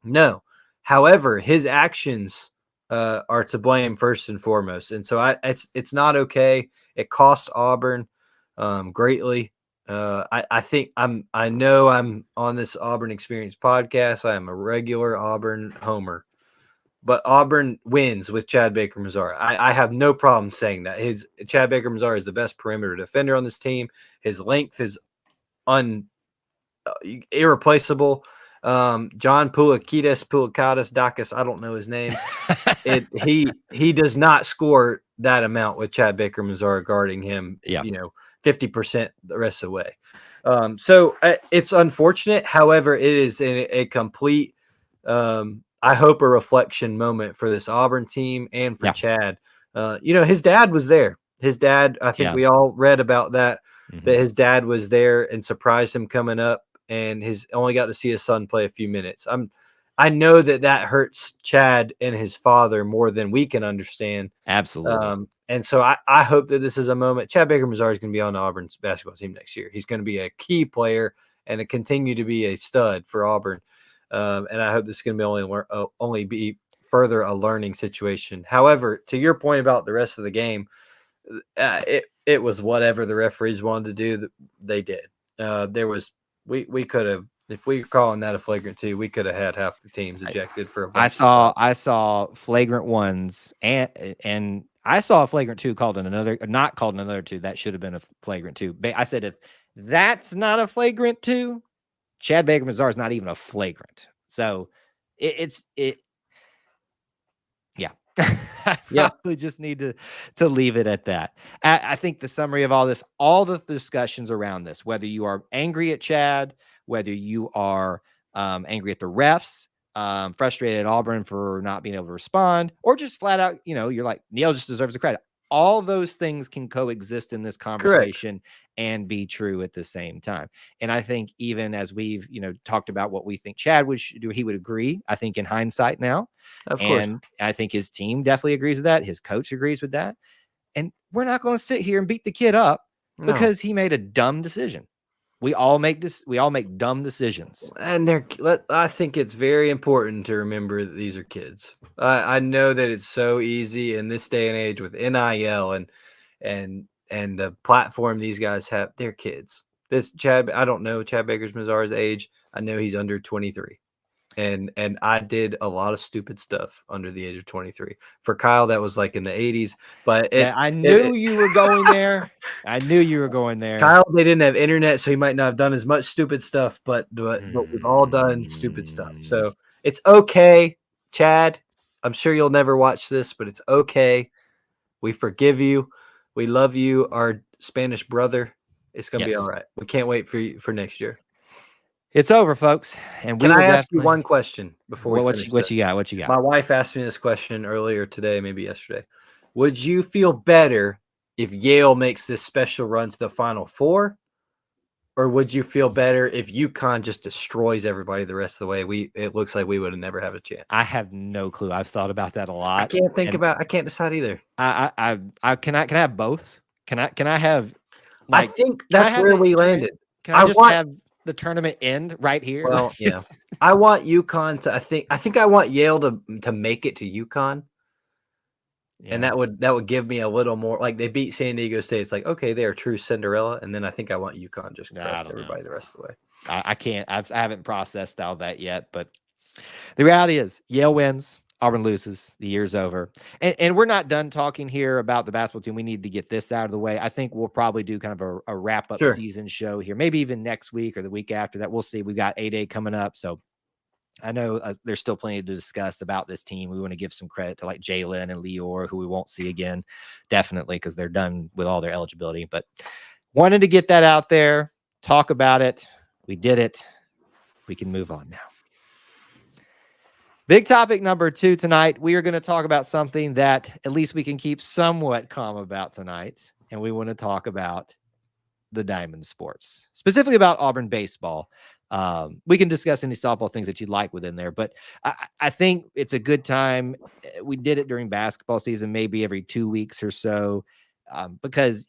No. However, his actions are to blame first and foremost, and so it's not okay. It cost Auburn greatly. I know I'm on this Auburn Experience podcast. I am a regular Auburn homer, but Auburn wins with Chad Baker-Mazara. I have no problem saying that. Chad Baker-Mazara is the best perimeter defender on this team. His length is irreplaceable. John Poulikitis Dacus, I don't know his name. He does not score that amount with Chad Baker-Mazara guarding him. 50% the rest of the way. So it's unfortunate. However, it is a complete, I hope, a reflection moment for this Auburn team and for Chad. His dad was there. His dad, I think we all read about that, that his dad was there and surprised him coming up, and only got to see his son play a few minutes. I know that hurts Chad and his father more than we can understand. Absolutely. And so I hope that this is a moment. Chad Baker-Mazara is going to be on Auburn's basketball team next year. He's going to be a key player and continue to be a stud for Auburn. And I hope this is going to be only be further a learning situation. However, to your point about the rest of the game, it was whatever the referees wanted to do, they did. We could have, if we were calling that a flagrant 2, we could have had half the teams ejected for a bunch. I saw flagrant 1s and I saw a flagrant 2 not called another 2. That should have been a flagrant 2. I said, if that's not a flagrant 2, Chad Baker-Mazara is not even a flagrant. So I probably just need to leave it at that. I think the summary of all this, all the discussions around this, whether you are angry at Chad, whether you are angry at the refs, frustrated at Auburn for not being able to respond, or just flat out, you're like, Neil just deserves the credit. All those things can coexist in this conversation and be true at the same time. And I think even as we've, talked about what we think Chad would do, he would agree, I think, in hindsight now. Of course. I think his team definitely agrees with that. His coach agrees with that. And we're not going to sit here and beat the kid up because he made a dumb decision. We all make dumb decisions. And I think it's very important to remember that these are kids. I know that it's so easy in this day and age with NIL and the platform these guys have. They're kids. This Chad, I don't know Chad Baker-Mazara's age. I know he's under 23. And I did a lot of stupid stuff under the age of 23. For Kyle, that was like in the 80s. But I knew you were going there. I knew you were going there. Kyle, they didn't have internet, so he might not have done as much stupid stuff. But we've all done stupid stuff. So it's okay, Chad. I'm sure you'll never watch this, but it's okay. We forgive you. We love you, our Spanish brother. It's gonna be all right. We can't wait for next year. It's over, folks. And can I ask you one question before we finish what you got? What you got? My wife asked me this question earlier today, maybe yesterday. Would you feel better if Yale makes this special run to the Final Four, or would you feel better if UConn just destroys everybody the rest of the way? It looks like we would have never have a chance. I have no clue. I've thought about that a lot. I can't decide either. I can I have both? Can I have I Like, think can I that's have where it? we landed. Can I just have the tournament end right here? Well, yeah. I want UConn to. I think I want Yale to make it to UConn, and Yeah. that would give me a little more. Like they beat San Diego State. It's like okay, they are true Cinderella, and then I think I want UConn just No, I crush don't everybody know. the rest of the way. I can't. I haven't processed all that yet, but the reality is Yale wins, Auburn loses, the year's over. And we're not done talking here about the basketball team. We need to get this out of the way. I think we'll probably do kind of a wrap-up Sure. season show here, maybe even next week or the week after that. We'll see. We've got A-Day coming up, so I know there's still plenty to discuss about this team. We want to give some credit to like Jalen and Lior, who we won't see again, definitely, because they're done with all their eligibility. But wanted to get that out there, talk about it. We did it. We can move on now. Big topic number 2 tonight. We are going to talk about something that at least we can keep somewhat calm about tonight. And we want to talk about the diamond sports, specifically about Auburn baseball. We can discuss any softball things that you'd like within there, but I think it's a good time. We did it during basketball season, maybe every 2 weeks or so, because,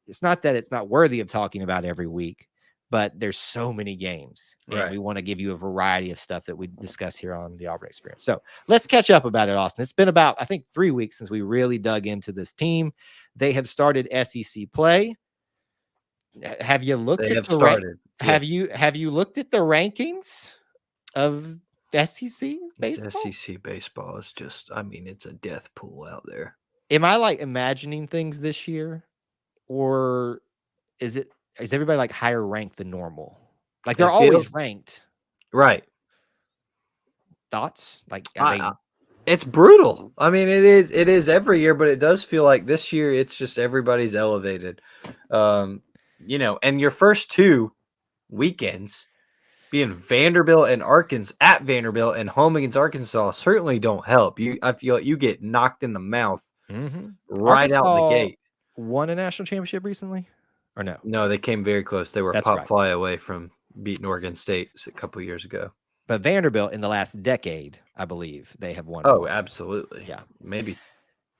it's not that it's not worthy of talking about every week, but there's so many games, and we want to give you a variety of stuff that we discuss here on the Auburn Experience. So let's catch up about it, Austin. It's been about, I think, 3 weeks since we really dug into this team. They have started SEC play. Have you looked at the Have you looked at the rankings of SEC baseball? SEC baseball is just, it's a death pool out there. Am I like imagining things this year, or is everybody like higher ranked than normal? Like they're always ranked, right? Thoughts? Like it's brutal. It is every year, but it does feel like this year it's just everybody's elevated. And your first 2 weekends being Vanderbilt and Arkansas at Vanderbilt and home against Arkansas certainly don't help. I feel like you get knocked in the mouth right Arkansas out the gate. Won a national championship recently, or no? No, they came very close. They were fly away from beating Oregon State a couple of years ago. But Vanderbilt in the last decade, I believe they have won. Oh, absolutely. Yeah, maybe.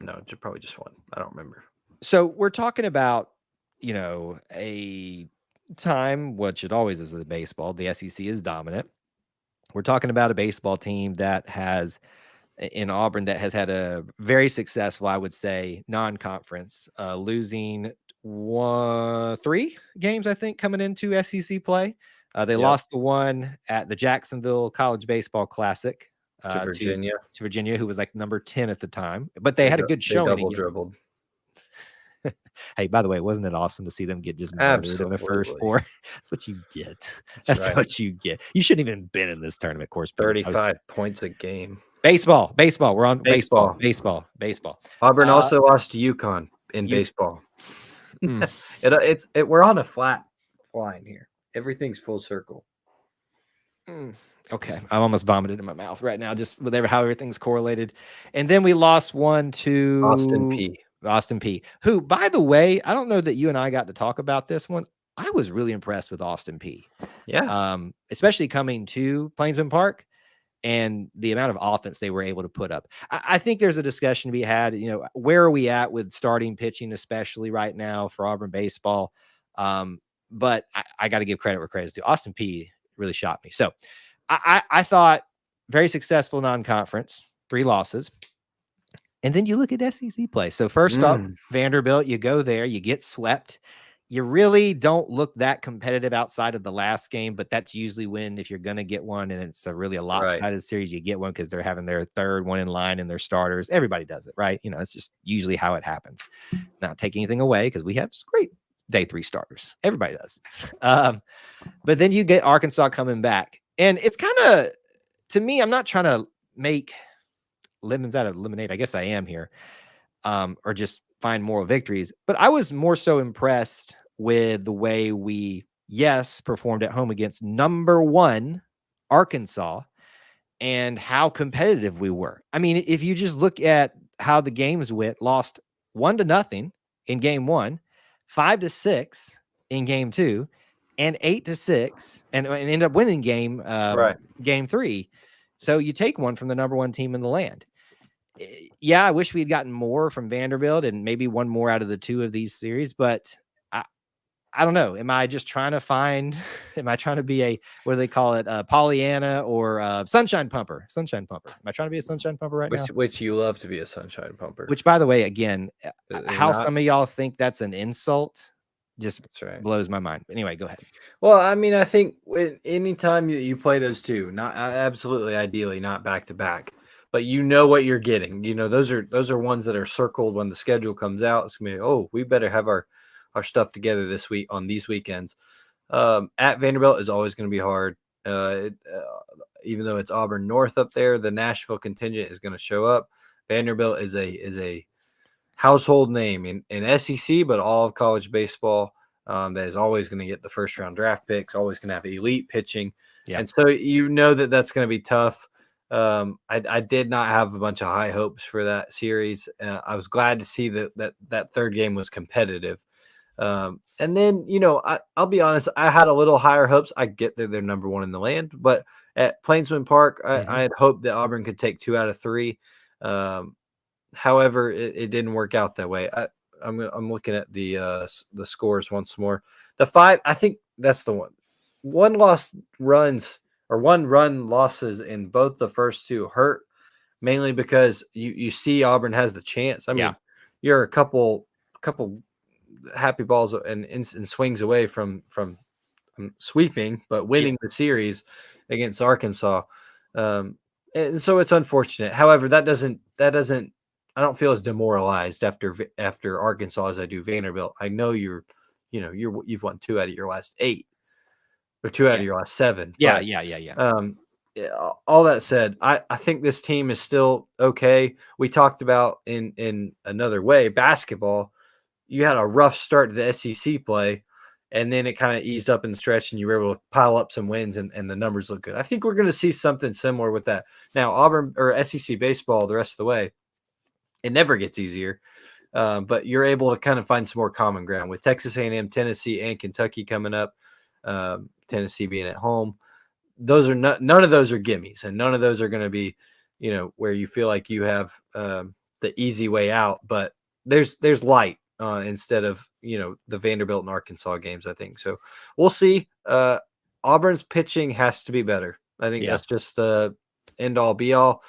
No, probably just one. I don't remember. So we're talking about, a time, which it always is in baseball, the SEC is dominant. We're talking about a baseball team that has, in Auburn, that has had a very successful, I would say, non-conference, losing 3 games, I think, coming into SEC play. They lost the one at the Jacksonville College Baseball Classic to Virginia, who was like number 10 at the time, but they had a good showing. Double dribbled. Hey, by the way, wasn't it awesome to see them get just murdered in the first 4? That's what you get. That's right. What you get. You shouldn't even been in this tournament course. 35 points a game. Baseball. We're on baseball. Auburn also lost to UConn in baseball. We're on a flat line here. Everything's full circle. Okay, I'm almost vomited in my mouth right now, just with how everything's correlated. And then we lost one to Austin P, who, by the way, I don't know that you and I got to talk about this one. I was really impressed with Austin P. Yeah. Especially coming to Plainsman Park and the amount of offense they were able to put up. I think there's a discussion to be had, where are we at with starting pitching, especially right now for Auburn baseball. But I got to give credit where credit's due. Austin P really shot me. So I thought very successful non-conference, 3 losses. And then you look at SEC play. So first up, Vanderbilt, you go there, you get swept. You really don't look that competitive outside of the last game, but that's usually when, if you're going to get one and it's a lopsided series, you get one because they're having their third one in line and their starters. Everybody does it, right? It's just usually how it happens. Not take anything away because we have great day 3 starters. Everybody does. But then you get Arkansas coming back. And it's kind of, to me, I'm not trying to make lemons out of lemonade. I guess I am here. Or just find moral victories. But I was more so impressed with the way we, performed at home against number 1 Arkansas and how competitive we were. If you just look at how the games went, lost 1-0 in game 1, 5-6 in game 2, and 8-6, and end up winning game 3. So you take one from the number 1 team in the land. Yeah, I wish we had gotten more from Vanderbilt and maybe one more out of the 2 of these series, but I don't know. Am I just trying to find? Am I trying to be a, what do they call it? Pollyanna or sunshine pumper? Sunshine pumper. Am I trying to be a sunshine pumper right now? Which you love to be a sunshine pumper. Which, by the way, again, how Not, some of y'all think that's an insult just that's right. blows my mind. But anyway, go ahead. Well, I mean, I think anytime you play those two, not absolutely ideally not back to back, but you know what you're getting. You know, those are ones that are circled when the schedule comes out. It's gonna be, oh, we better have our stuff together this week on these weekends. At Vanderbilt is always going to be hard. Even though it's Auburn North up there, the Nashville contingent is going to show up. Vanderbilt is a household name in SEC, but all of college baseball. That is always going to get the first round draft picks, always going to have elite pitching. Yeah. And so you know that's going to be tough. I did not have a bunch of high hopes for that series. I was glad to see that third game was competitive. And then, you know, I'll be honest, I had a little higher hopes. I get that they're number one in the land, but at Plainsman Park, I had hoped that Auburn could take 2 out of 3. However, it didn't work out that way. I'm looking at the scores once more. The 5, I think that's the one. One run losses in both the first 2 hurt, mainly because you see Auburn has the chance. I mean, you're a couple happy balls and swings away from sweeping, but winning the series against Arkansas. And so it's unfortunate. However, that doesn't I don't feel as demoralized after Arkansas as I do Vanderbilt. I know you've won 2 out of your last 8 or 2 out of your last 7. Yeah. All that said, I think this team is still okay. We talked about in another way, basketball. You had a rough start to the SEC play, and then it kind of eased up in the stretch, and you were able to pile up some wins, and the numbers look good. I think we're going to see something similar with that. Now, Auburn or SEC baseball, the rest of the way, it never gets easier, but you're able to kind of find some more common ground with Texas A&M, Tennessee, and Kentucky coming up. Tennessee being at home, those are none of those are gimmies, and none of those are going to be, where you feel like you have the easy way out. But there's light. Instead of the Vanderbilt and Arkansas games, I think so. We'll see. Auburn's pitching has to be better. I think that's just the end all be all.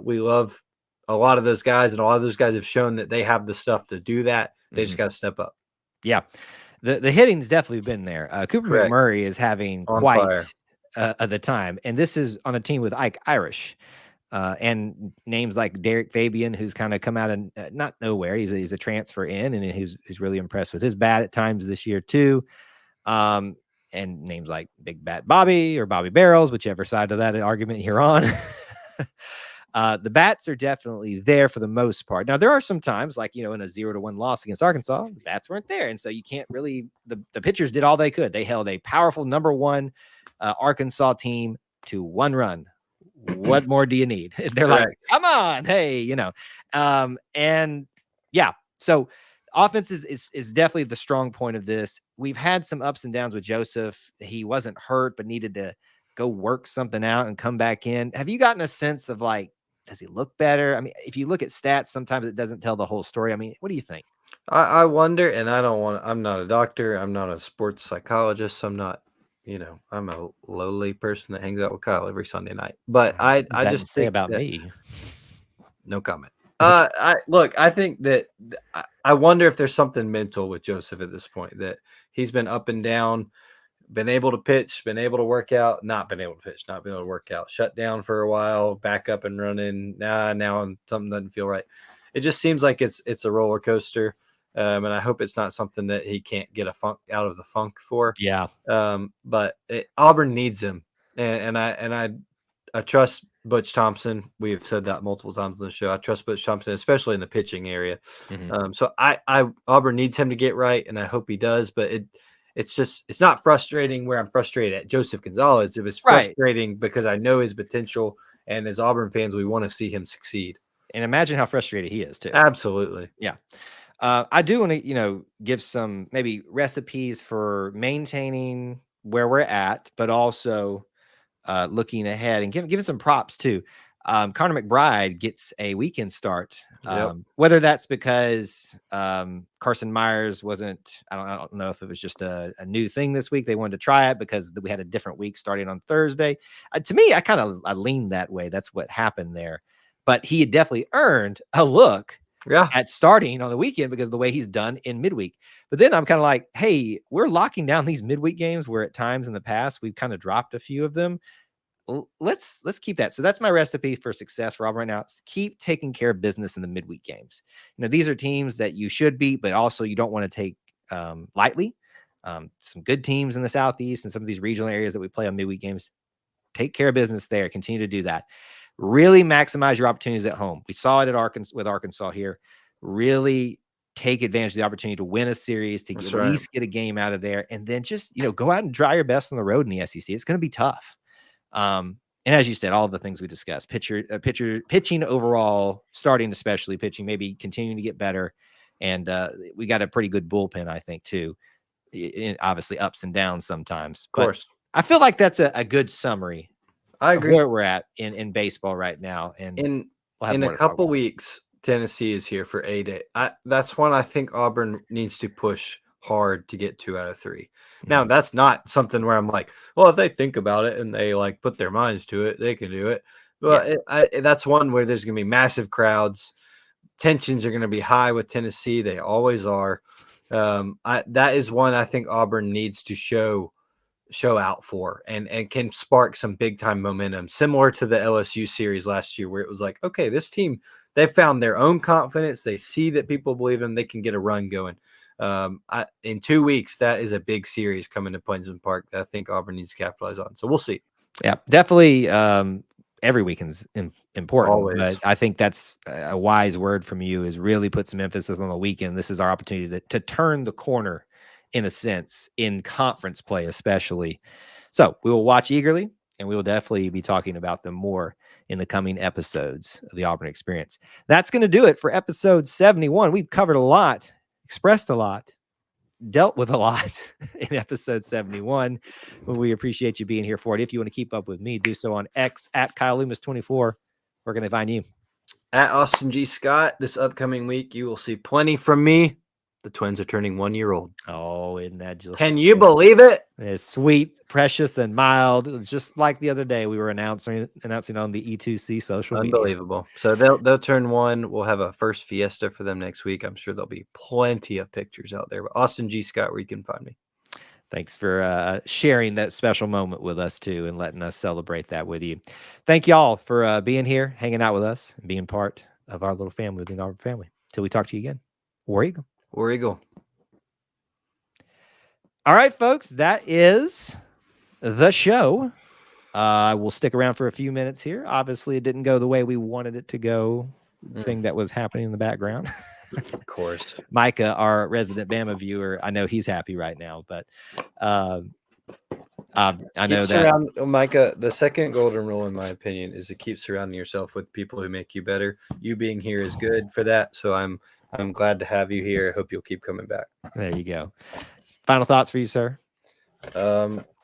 We love a lot of those guys, and a lot of those guys have shown that they have the stuff to do that. They just got to step up. Yeah, the hitting's definitely been there. Cooper Correct. McMurray is having On quite fire. the time, and this is on a team with Ike Irish. And names like Derek Fabian, who's kind of come out of not nowhere. He's a transfer in, and he's really impressed with his bat at times this year too. And names like Big Bat Bobby or Bobby Barrels, whichever side of that argument you're on. The bats are definitely there for the most part. Now there are some times, like in a 0-1 loss against Arkansas, the bats weren't there, and so you can't really. The pitchers did all they could. They held a powerful number 1 Arkansas team to 1 run. What more do you need? They're like, come on, hey, and yeah. So offense is definitely the strong point of this. We've had some ups and downs with Joseph. He wasn't hurt, but needed to go work something out and come back in. Have you gotten a sense of like, does he look better? I mean, if you look at stats, sometimes it doesn't tell the whole story. I mean, what do you think? I wonder, and I'm not a doctor. I'm not a sports psychologist. I'm not. I'm a lowly person that hangs out with Kyle every Sunday night. But I just say about me. No comment. I think that I wonder if there's something mental with Joseph at this point, that he's been up and down, been able to pitch, been able to work out, not been able to pitch, not been able to work out, shut down for a while, back up and running. Now something doesn't feel right. It just seems like it's a roller coaster. And I hope it's not something that he can't get out of the funk for. Yeah. But Auburn needs him, and I trust Butch Thompson. We have said that multiple times on the show. I trust Butch Thompson, especially in the pitching area. So Auburn needs him to get right, and I hope he does. But it's not frustrating where I'm frustrated at Joseph Gonzalez. It was frustrating because I know his potential, and as Auburn fans, we want to see him succeed. And imagine how frustrated he is too. Absolutely. Yeah. I do want to, give some maybe recipes for maintaining where we're at, but also looking ahead and giving some props too. Connor McBride gets a weekend start. Yep. Whether that's because Carson Myers wasn't, I don't know if it was just a new thing this week. They wanted to try it because we had a different week starting on Thursday. To me, I leaned that way. That's what happened there. But he had definitely earned a look at starting on the weekend because of the way he's done in midweek. But then I'm kind of like, hey, we're locking down these midweek games where at times in the past we've kind of dropped a few of them. Let's keep that. So that's my recipe for success for Auburn right now. Keep taking care of business in the midweek games. These are teams that you should beat, but also you don't want to take lightly. Some good teams in the Southeast and some of these regional areas that we play on midweek games. Take care of business there. Continue to do that. Really maximize your opportunities at home. We saw it at Arkansas here. Really take advantage of the opportunity to win a series, to at least get a game out of there, and then just go out and try your best on the road in the SEC. It's going to be tough. And as you said, all of the things we discussed, pitching overall, starting especially pitching, maybe continuing to get better. And we got a pretty good bullpen, I think, too. Obviously ups and downs sometimes. Of course. But I feel like that's a good summary. I agree. Where we're at in baseball right now. And in a couple weeks, Tennessee is here for A-Day. That's one I think Auburn needs to push hard to get 2 out of 3. Now, that's not something where I'm like, well, if they think about it and they put their minds to it, they can do it. But that's one where there's going to be massive crowds. Tensions are going to be high with Tennessee. They always are. That is one I think Auburn needs to show out for and can spark some big time momentum, similar to the LSU series last year, where it was like, okay, this team, they found their own confidence. They see that people believe in them. They can get a run going. In 2 weeks, that is a big series coming to Plainsman Park that I think Auburn needs to capitalize on. So we'll see. Yeah, definitely. Every weekend's important. Always. But I think that's a wise word from you, is really put some emphasis on the weekend. This is our opportunity to turn the corner, in a sense, in conference play especially. So we will watch eagerly, and we will definitely be talking about them more in the coming episodes of the Auburn Experience. That's going to do it for episode 71. We've covered a lot, expressed a lot, dealt with a lot in episode 71. We appreciate you being here for it. If you want to keep up with me, do so on X at Kyle Loomis 24. Where can they find you? At Austin G. Scott. This upcoming week, you will see plenty from me. The twins are turning 1 year old. Oh, isn't that just Can you believe it? It's sweet, precious, and mild. It's just like the other day we were announcing on the E2C social media. Unbelievable. So they'll turn 1. We'll have a first fiesta for them next week. I'm sure there'll be plenty of pictures out there. But Austin G. Scott, where you can find me. Thanks for sharing that special moment with us, too, and letting us celebrate that with you. Thank you all for being here, hanging out with us, and being part of our little family within Auburn Family. Till we talk to you again. War Eagle. War Eagle. All right, folks, that is the show. We'll stick around for a few minutes here. Obviously, it didn't go the way we wanted it to go. The thing that was happening in the background. Of course. Micah, our resident Bama viewer, I know he's happy right now, but I know that Micah, the second golden rule, in my opinion, is to keep surrounding yourself with people who make you better. You being here is good for that. So I'm glad to have you here. I hope you'll keep coming back. There you go. Final thoughts for you, sir?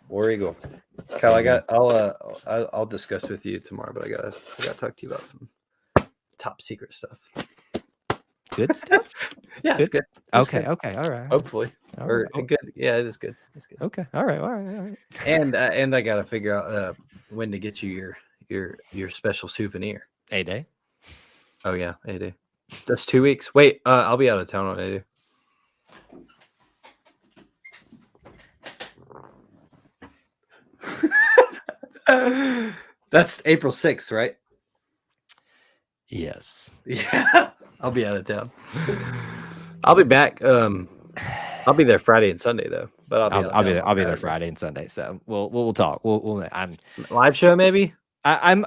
War Eagle. Kyle, I'll discuss with you tomorrow, but I gotta talk to you about some top secret stuff. Good stuff? Yeah, it's good. Okay, all right. Hopefully. Good. Yeah, it is good. It's good. Okay. All right. And I gotta figure out when to get you your special souvenir. A-Day. Oh yeah, A-Day. That's 2 weeks. Wait, I'll be out of town on A-Day. That's April 6th, right? Yes. Yeah. I'll be out of town. I'll be back. I'll be there Friday and Sunday though. But I'll be there Friday and Sunday. So we'll talk. I'm live show maybe. I'm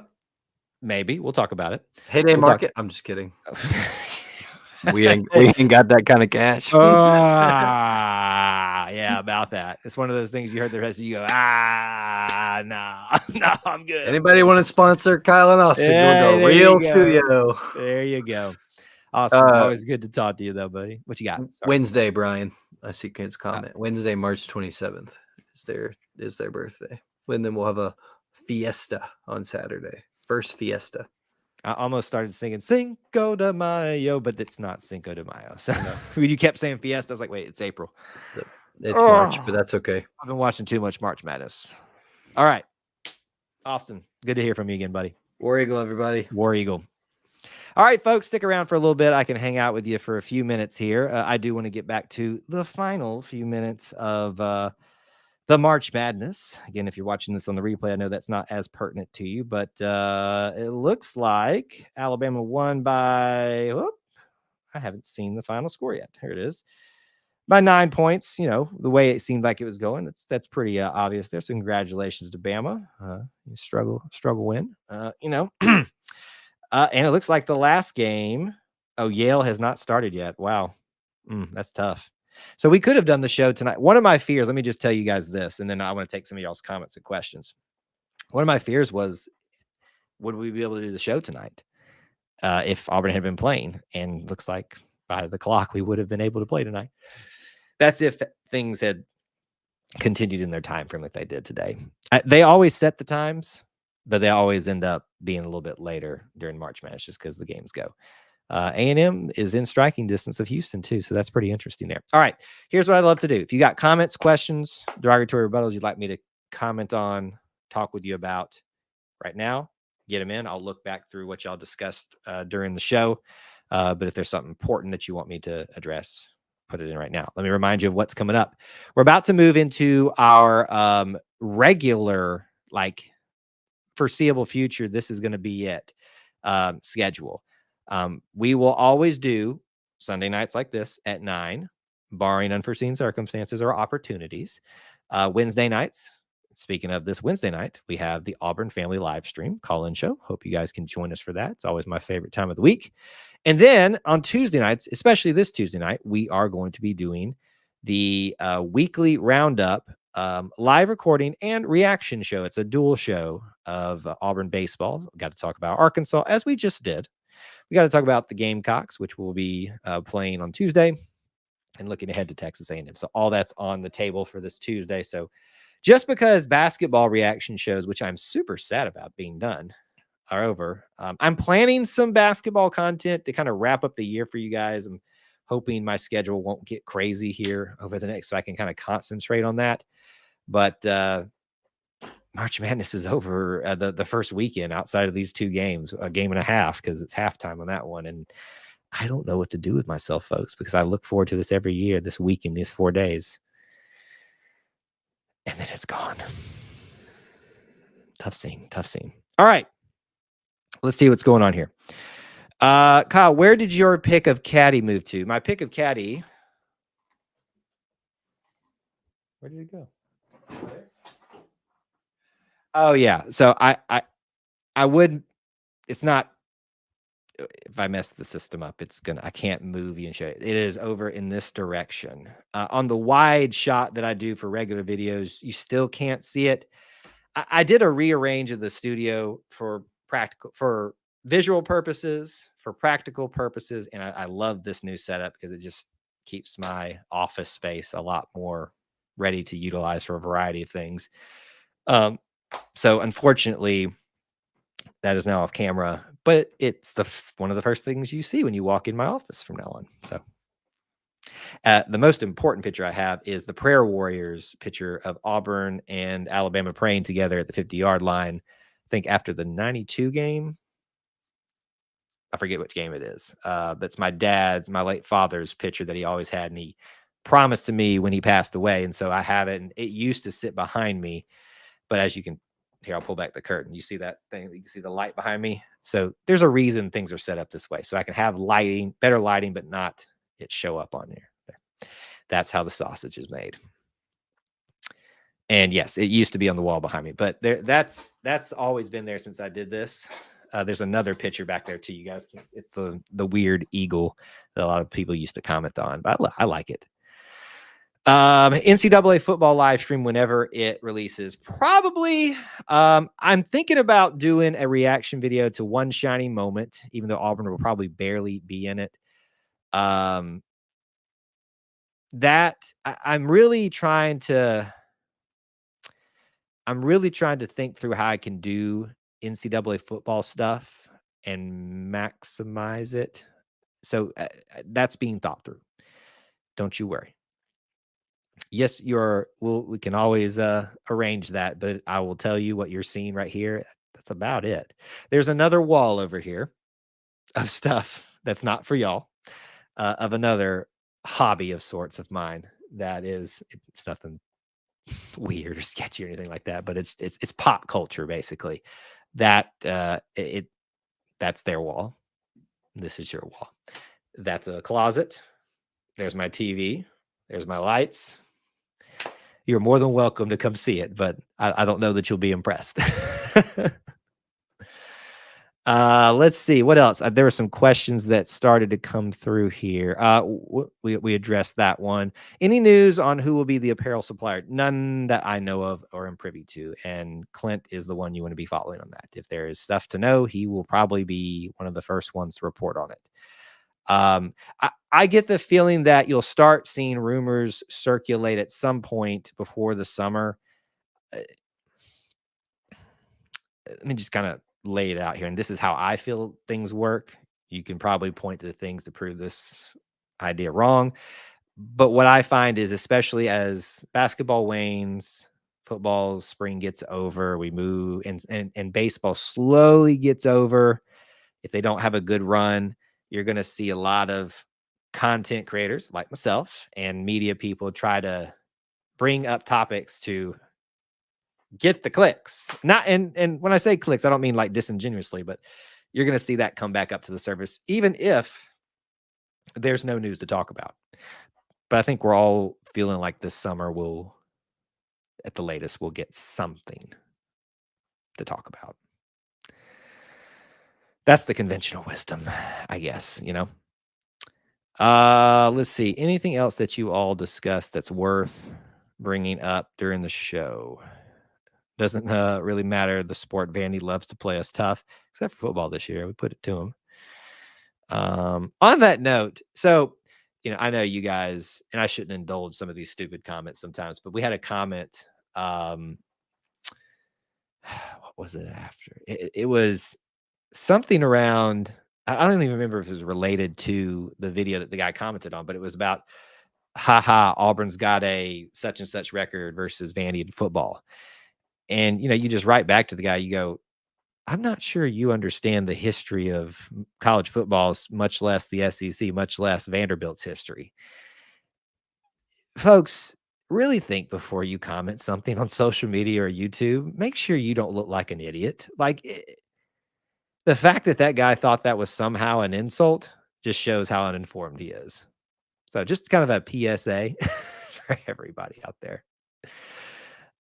maybe we'll talk about it. Heyday Market. I'm just kidding. we ain't got that kind of cash. Yeah, about that. It's one of those things you heard the rest of you go, no, I'm good. Anybody want to sponsor Kyle and Austin? We'll go real studio. There you go. Austin, it's always good to talk to you though, buddy. What you got? Sorry. Wednesday, Brian. I see kids comment. Wednesday, March 27th is their birthday. And then we'll have a fiesta on Saturday. First fiesta. I almost started singing Cinco de Mayo, but it's not Cinco de Mayo. So you kept saying Fiesta. I was like, wait, it's April. It's March, but that's okay. I've been watching too much March Madness. All right. Austin, good to hear from you again, buddy. War Eagle, everybody. War Eagle. All right, folks, stick around for a little bit. I can hang out with you for a few minutes here. I do want to get back to the final few minutes of the March Madness. Again, if you're watching this on the replay, I know that's not as pertinent to you, but it looks like Alabama won by, I haven't seen the final score yet. Here it is. By 9 points. You know, the way it seemed like it was going, that's pretty obvious there. So congratulations to Bama. You struggle win. You know, and it looks like the last game. Oh, Yale has not started yet. Wow. That's tough. So we could have done the show tonight. One of my fears, let me just tell you guys this, and then I want to take some of y'all's comments and questions. One of my fears was, would we be able to do the show tonight if Auburn had been playing? And looks like by the clock, we would have been able to play tonight. That's if things had continued in their time frame like they did today. They always set the times, but they always end up being a little bit later during March Madness just because the games go. A&M is in striking distance of Houston too, so that's pretty interesting there. All right, here's what I'd love to do. If you got comments, questions, derogatory rebuttals you'd like me to comment on, talk with you about right now, get them in. I'll look back through what y'all discussed during the show. But if there's something important that you want me to address, put it in right now. Let me remind you of what's coming up. We're about to move into our regular, like foreseeable future. This is going to be it schedule. We will always do Sunday nights like this at 9, barring unforeseen circumstances or opportunities. Wednesday nights. Speaking of this Wednesday night, we have the Auburn Family live stream call-in show. Hope you guys can join us for that. It's always my favorite time of the week. And then on Tuesday nights, especially this Tuesday night, we are going to be doing the weekly roundup, live recording and reaction show. It's a dual show of Auburn Baseball. We've got to talk about Arkansas, as we just did. We got to talk about the Gamecocks, which will be playing on Tuesday, and looking ahead to Texas A&M. So all that's on the table for this Tuesday. So just because basketball reaction shows, which I'm super sad about being done, are over, I'm planning some basketball content to kind of wrap up the year for you guys. I'm hoping my schedule won't get crazy here over the next, so I can kind of concentrate on that. But March Madness is over the first weekend outside of these 2 games, a game and a half, because it's halftime on that one. And I don't know what to do with myself, folks, because I look forward to this every year, this weekend, these 4 days. And then it's gone. Tough scene. All right. Let's see what's going on here. Kyle, where did your pick of Caddy move to? My pick of Caddy. Where did it go? Oh, yeah. So I would, it's not, if I mess the system up, I can't move you and show you. It is over in this direction. On the wide shot that I do for regular videos, you still can't see it. I did a rearrange of the studio for visual purposes, for practical purposes. And I love this new setup because it just keeps my office space a lot more ready to utilize for a variety of things. So unfortunately, that is now off camera, but it's one of the first things you see when you walk in my office from now on. So the most important picture I have is the Prayer Warriors picture of Auburn and Alabama praying together at the 50-yard line. I think after the 92 game. I forget which game it is. But it's my late father's picture that he always had. And he promised to me when he passed away. And so I have it. And it used to sit behind me. But as you can, here, I'll pull back the curtain. You see that thing? You can see the light behind me. So there's a reason things are set up this way. So I can have better lighting, but not it show up on here. That's how the sausage is made. And yes, it used to be on the wall behind me, but that's always been there since I did this. There's another picture back there too. You guys can, it's the weird eagle that a lot of people used to comment on, but I like it. NCAA football live stream whenever it releases. Probably, I'm thinking about doing a reaction video to One Shining Moment, even though Auburn will probably barely be in it. I'm really trying to think through how I can do NCAA football stuff and maximize it. So that's being thought through. Don't you worry. Yes, we can always arrange that, but I will tell you what you're seeing right here. That's about it. There's another wall over here of stuff that's not for y'all, of another hobby of sorts of mine. It's nothing weird or sketchy or anything like that, but it's pop culture basically. That's their wall. This is your wall. That's a closet. There's my TV. There's my lights. You're more than welcome to come see it, but I don't know that you'll be impressed. Let's see what else. There were some questions that started to come through here. We addressed that one. Any news on who will be the apparel supplier? None that I know of or am privy to. And Clint is the one you want to be following on that. If there is stuff to know, he will probably be one of the first ones to report on it. I get the feeling that you'll start seeing rumors circulate at some point before the summer. Let me just kind of lay it out here. And this is how I feel things work. You can probably point to things to prove this idea wrong. But what I find is, especially as basketball wanes, football's spring gets over, we move, and baseball slowly gets over. If they don't have a good run, you're going to see a lot of content creators like myself and media people try to bring up topics to get the clicks. And when I say clicks, I don't mean like disingenuously, but you're going to see that come back up to the surface, even if there's no news to talk about. But I think we're all feeling like this summer at the latest, we'll get something to talk about. That's the conventional wisdom, I guess, Let's see. Anything else that you all discussed that's worth bringing up during the show? Doesn't really matter the sport. Vandy loves to play us tough, except for football this year. We put it to him. On that note, so, I know you guys, and I shouldn't indulge some of these stupid comments sometimes, but we had a comment. What was it after? It was something around, I don't even remember if it was related to the video that the guy commented on, but it was about, haha, Auburn's got a such and such record versus Vandy in football. And, you just write back to the guy, you go, I'm not sure you understand the history of college football, much less the SEC, much less Vanderbilt's history. Folks, really think before you comment something on social media or YouTube. Make sure you don't look like an idiot. The fact that guy thought that was somehow an insult just shows how uninformed he is. So just kind of a PSA for everybody out there.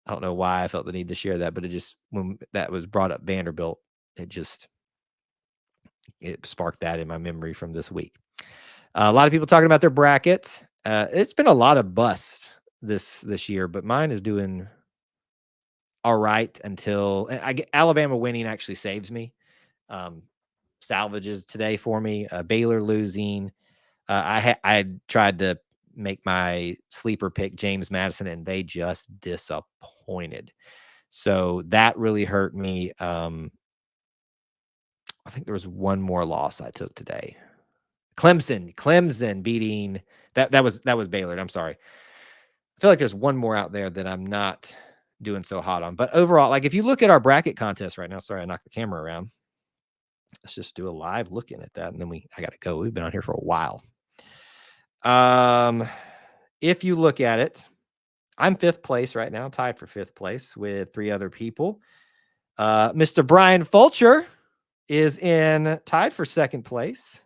I don't know why I felt the need to share that, but when that was brought up, Vanderbilt, it sparked that in my memory from this week. A lot of people talking about their brackets. It's been a lot of bust this year, but mine is doing all right until Alabama winning actually saves me. Salvages today for me. Baylor losing. I tried to make my sleeper pick James Madison, and they just disappointed. So that really hurt me. I think there was one more loss I took today. Clemson beating that was Baylor. I'm sorry. I feel like there's one more out there that I'm not doing so hot on. But overall, if you look at our bracket contest right now, sorry, I knocked the camera around. Let's just do a live looking at that, and then I got to go. We've been on here for a while. If you look at it, I'm 5th place right now, tied for 5th place with 3 other people. Mr. Brian Fulcher is tied for 2nd place.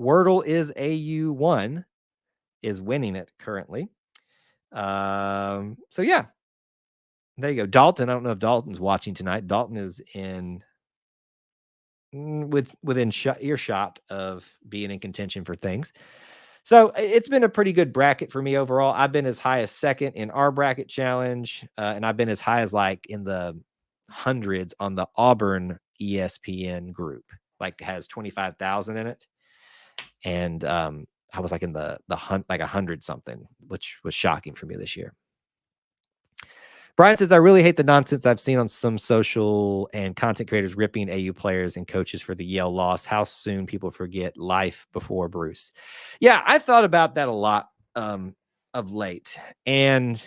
Wordle is AU1 is winning it currently. So yeah, there you go. Dalton, I don't know if Dalton's watching tonight. Dalton is within earshot of being in contention for things. So it's been a pretty good bracket for me overall. I've been as high as 2nd in our bracket challenge, and I've been as high as in the hundreds on the Auburn ESPN group, has 25,000 in it. And I was in the 100 something, which was shocking for me this year. Brian says, I really hate the nonsense I've seen on some social and content creators ripping AU players and coaches for the Yale loss. How soon people forget life before Bruce. Yeah, I thought about that a lot of late. And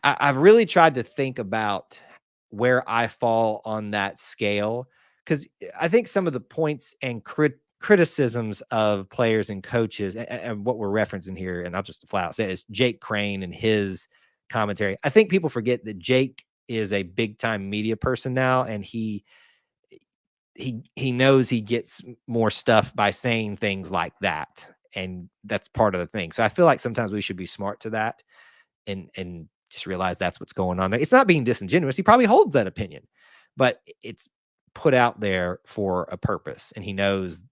I've really tried to think about where I fall on that scale, because I think some of the points and criticisms of players and coaches, and what we're referencing here, and I'll just flat out say, is Jake Crane and his commentary. I think people forget that Jake is a big time media person now, and he knows he gets more stuff by saying things like that, and that's part of the thing. So I feel like sometimes we should be smart to that, and just realize that's what's going on there. It's not being disingenuous. He probably holds that opinion, but it's put out there for a purpose, and he knows.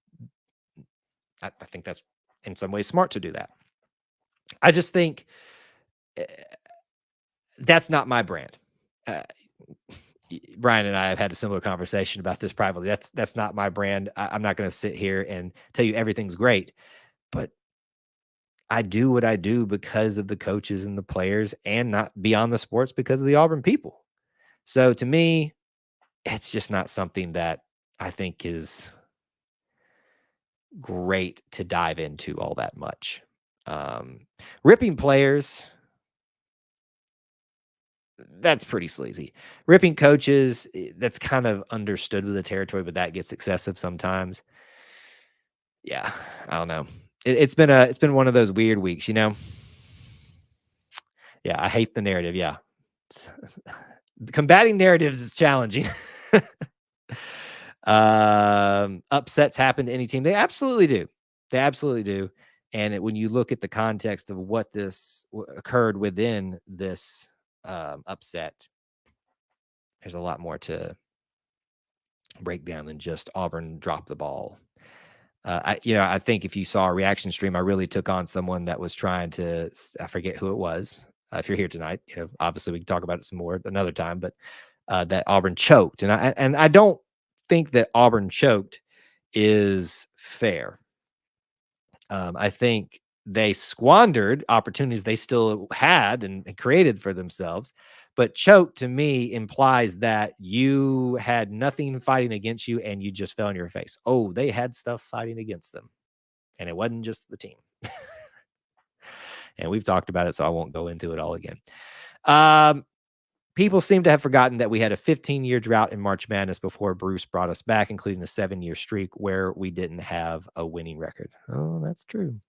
I think that's in some ways smart to do that. I just think that's not my brand. Brian and I have had a similar conversation about this privately. That's not my brand. I'm not going to sit here and tell you everything's great, but I do what I do because of the coaches and the players, and not beyond the sports because of the Auburn people. So to me, it's just not something that I think is great to dive into all that much. Ripping players, that's pretty sleazy. Ripping coaches, that's kind of understood with the territory, but that gets excessive sometimes. Yeah, I don't know. It's been one of those weird weeks, you know. Yeah, I hate the narrative. Yeah, combating narratives is challenging. Upsets happen to any team. They absolutely do. They absolutely do. And when you look at the context of what occurred within this upset, there's a lot more to break down than just Auburn dropped the ball. I think if you saw a reaction stream, I really took on someone that was trying to, I forget who it was. If you're here tonight, obviously we can talk about it some more another time, but that Auburn choked. And I don't think that Auburn choked is fair. I think they squandered opportunities they still had and created for themselves. But choke to me implies that you had nothing fighting against you and you just fell on your face. Oh, they had stuff fighting against them. And it wasn't just the team. And we've talked about it, so I won't go into it all again. People seem to have forgotten that we had a 15-year drought in March Madness before Bruce brought us back, including a 7-year streak where we didn't have a winning record. Oh, that's true.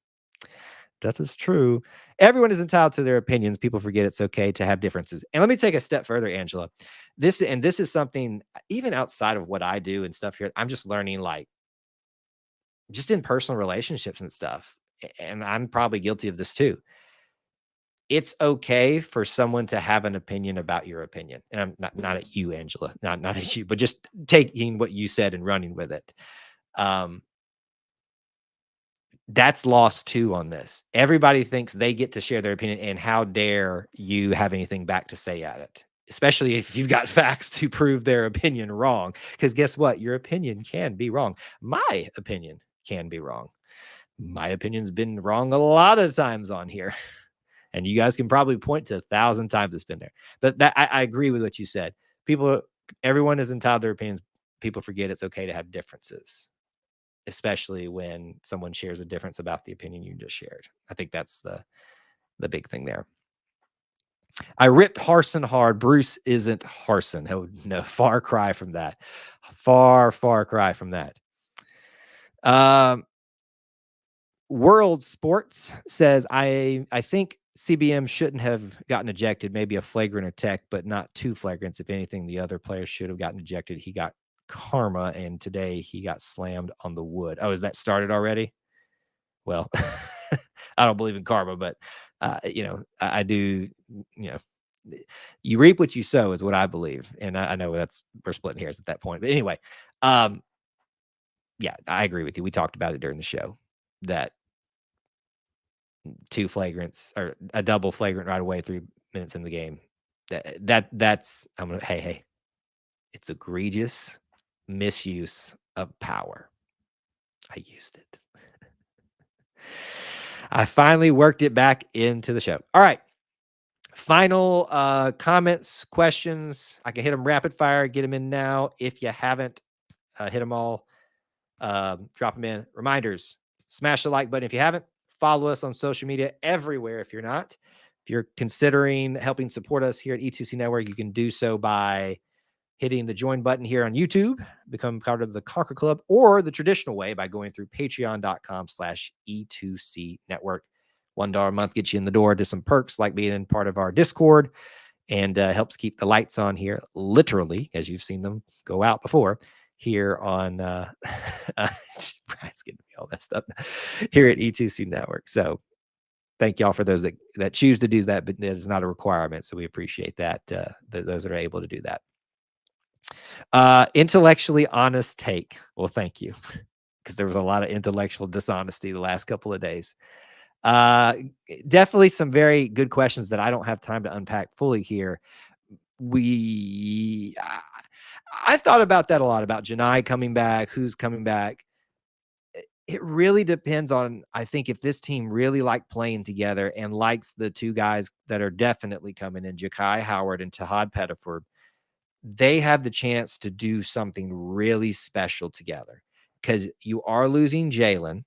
That is true. Everyone is entitled to their opinions. People forget it's okay to have differences. And let me take a step further, Angela. This is something, even outside of what I do and stuff here, I'm just learning, like, just in personal relationships and stuff. And I'm probably guilty of this too. It's okay for someone to have an opinion about your opinion. And I'm not at you, Angela, not at you, but just taking what you said and running with it. That's lost too on this. Everybody thinks they get to share their opinion, and how dare you have anything back to say at it, especially if you've got facts to prove their opinion wrong. Because guess what? Your opinion can be wrong. My opinion can be wrong. My opinion's been wrong a lot of times on here. And you guys can probably point to 1,000 times it's been there. But I agree with what you said. Everyone is entitled to their opinions. People forget it's okay to have differences, especially when someone shares a difference about the opinion you just shared. I think that's the big thing there. I ripped Harsin hard. Bruce isn't Harsin. Oh, no, far cry from that. Far cry from that. World Sports says, I think CBM shouldn't have gotten ejected, maybe a flagrant or tech, but not two flagrants. If anything, the other players should have gotten ejected. He got karma, and today he got slammed on the wood. Oh, is that started already? Well, I don't believe in karma, but I do, you reap what you sow is what I believe. And I know we're splitting hairs at that point. But anyway, yeah, I agree with you. We talked about it during the show that two flagrants or a double flagrant right away 3 minutes in the game. That's hey, it's egregious misuse of power. I used it. I finally worked it back into the show. All right. Final comments, questions. I can hit them rapid fire, get them in now. If you haven't, hit them all. Drop them in. Reminders, smash the like button if you haven't. Follow us on social media everywhere if you're not. If you're considering helping support us here at E2C Network, you can do so by hitting the join button here on YouTube, become part of the Conquer Club, or the traditional way by going through patreon.com/E2C Network. $1 a month gets you in the door to some perks like being in part of our Discord, and helps keep the lights on here, literally, as you've seen them go out before, here on Brian's getting me all messed up here at E2C Network. So thank y'all for those that choose to do that, but it is not a requirement. So we appreciate that, those that are able to do that. Intellectually honest take. Well, thank you, because there was a lot of intellectual dishonesty the last couple of days. Definitely some very good questions that I don't have time to unpack fully here. I thought about that a lot, about Janai coming back, who's coming back. It really depends on, I think, if this team really like playing together and likes the two guys that are definitely coming in, Ja'Kai Howard and Tahad Pettiford, they have the chance to do something really special together, because you are losing Jalen.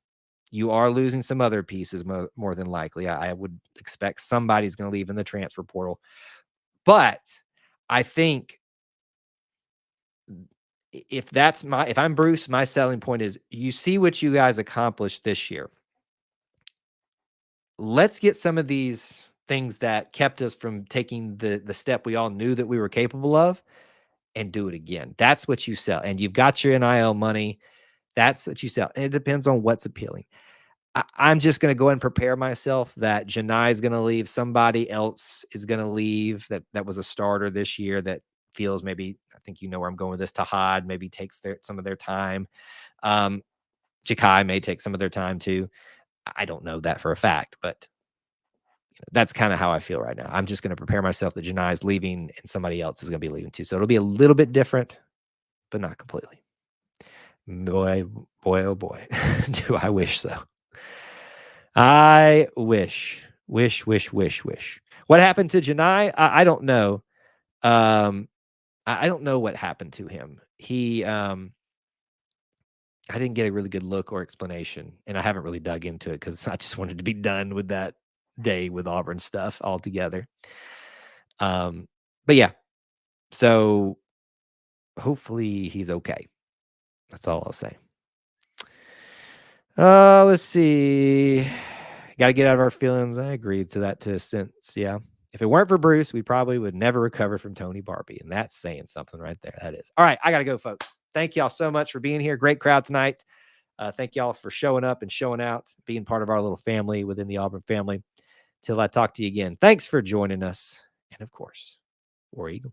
You are losing some other pieces more than likely. I would expect somebody's going to leave in the transfer portal. But I think if I'm Bruce, my selling point is, you see what you guys accomplished this year. Let's get some of these things that kept us from taking the step we all knew that we were capable of, and do it again. That's what you sell. And you've got your NIL money. That's what you sell. And it depends on what's appealing. I'm just going to go and prepare myself that Janai is going to leave. Somebody else is going to leave that was a starter this year that feels, maybe, I think you know where I'm going with this, Tahad maybe takes some of their time. Ja'Kai may take some of their time too. I don't know that for a fact, but that's kind of how I feel right now. I'm just going to prepare myself that Janai is leaving and somebody else is going to be leaving too. So it'll be a little bit different, but not completely. Boy, oh boy, do I wish so. I wish. What happened to Janai? I don't know. I don't know what happened to him. I didn't get a really good look or explanation, and I haven't really dug into it because I just wanted to be done with that day with Auburn stuff altogether. But yeah, so hopefully he's okay. That's all I'll say. Let's see. Got to get out of our feelings. I agree to that to a sense. Yeah. If it weren't for Bruce, we probably would never recover from Tony Barbie. And that's saying something right there. That is. All right. I got to go, folks. Thank y'all so much for being here. Great crowd tonight. Thank y'all for showing up and showing out, being part of our little family within the Auburn family. Till I talk to you again. Thanks for joining us. And of course, War Eagle.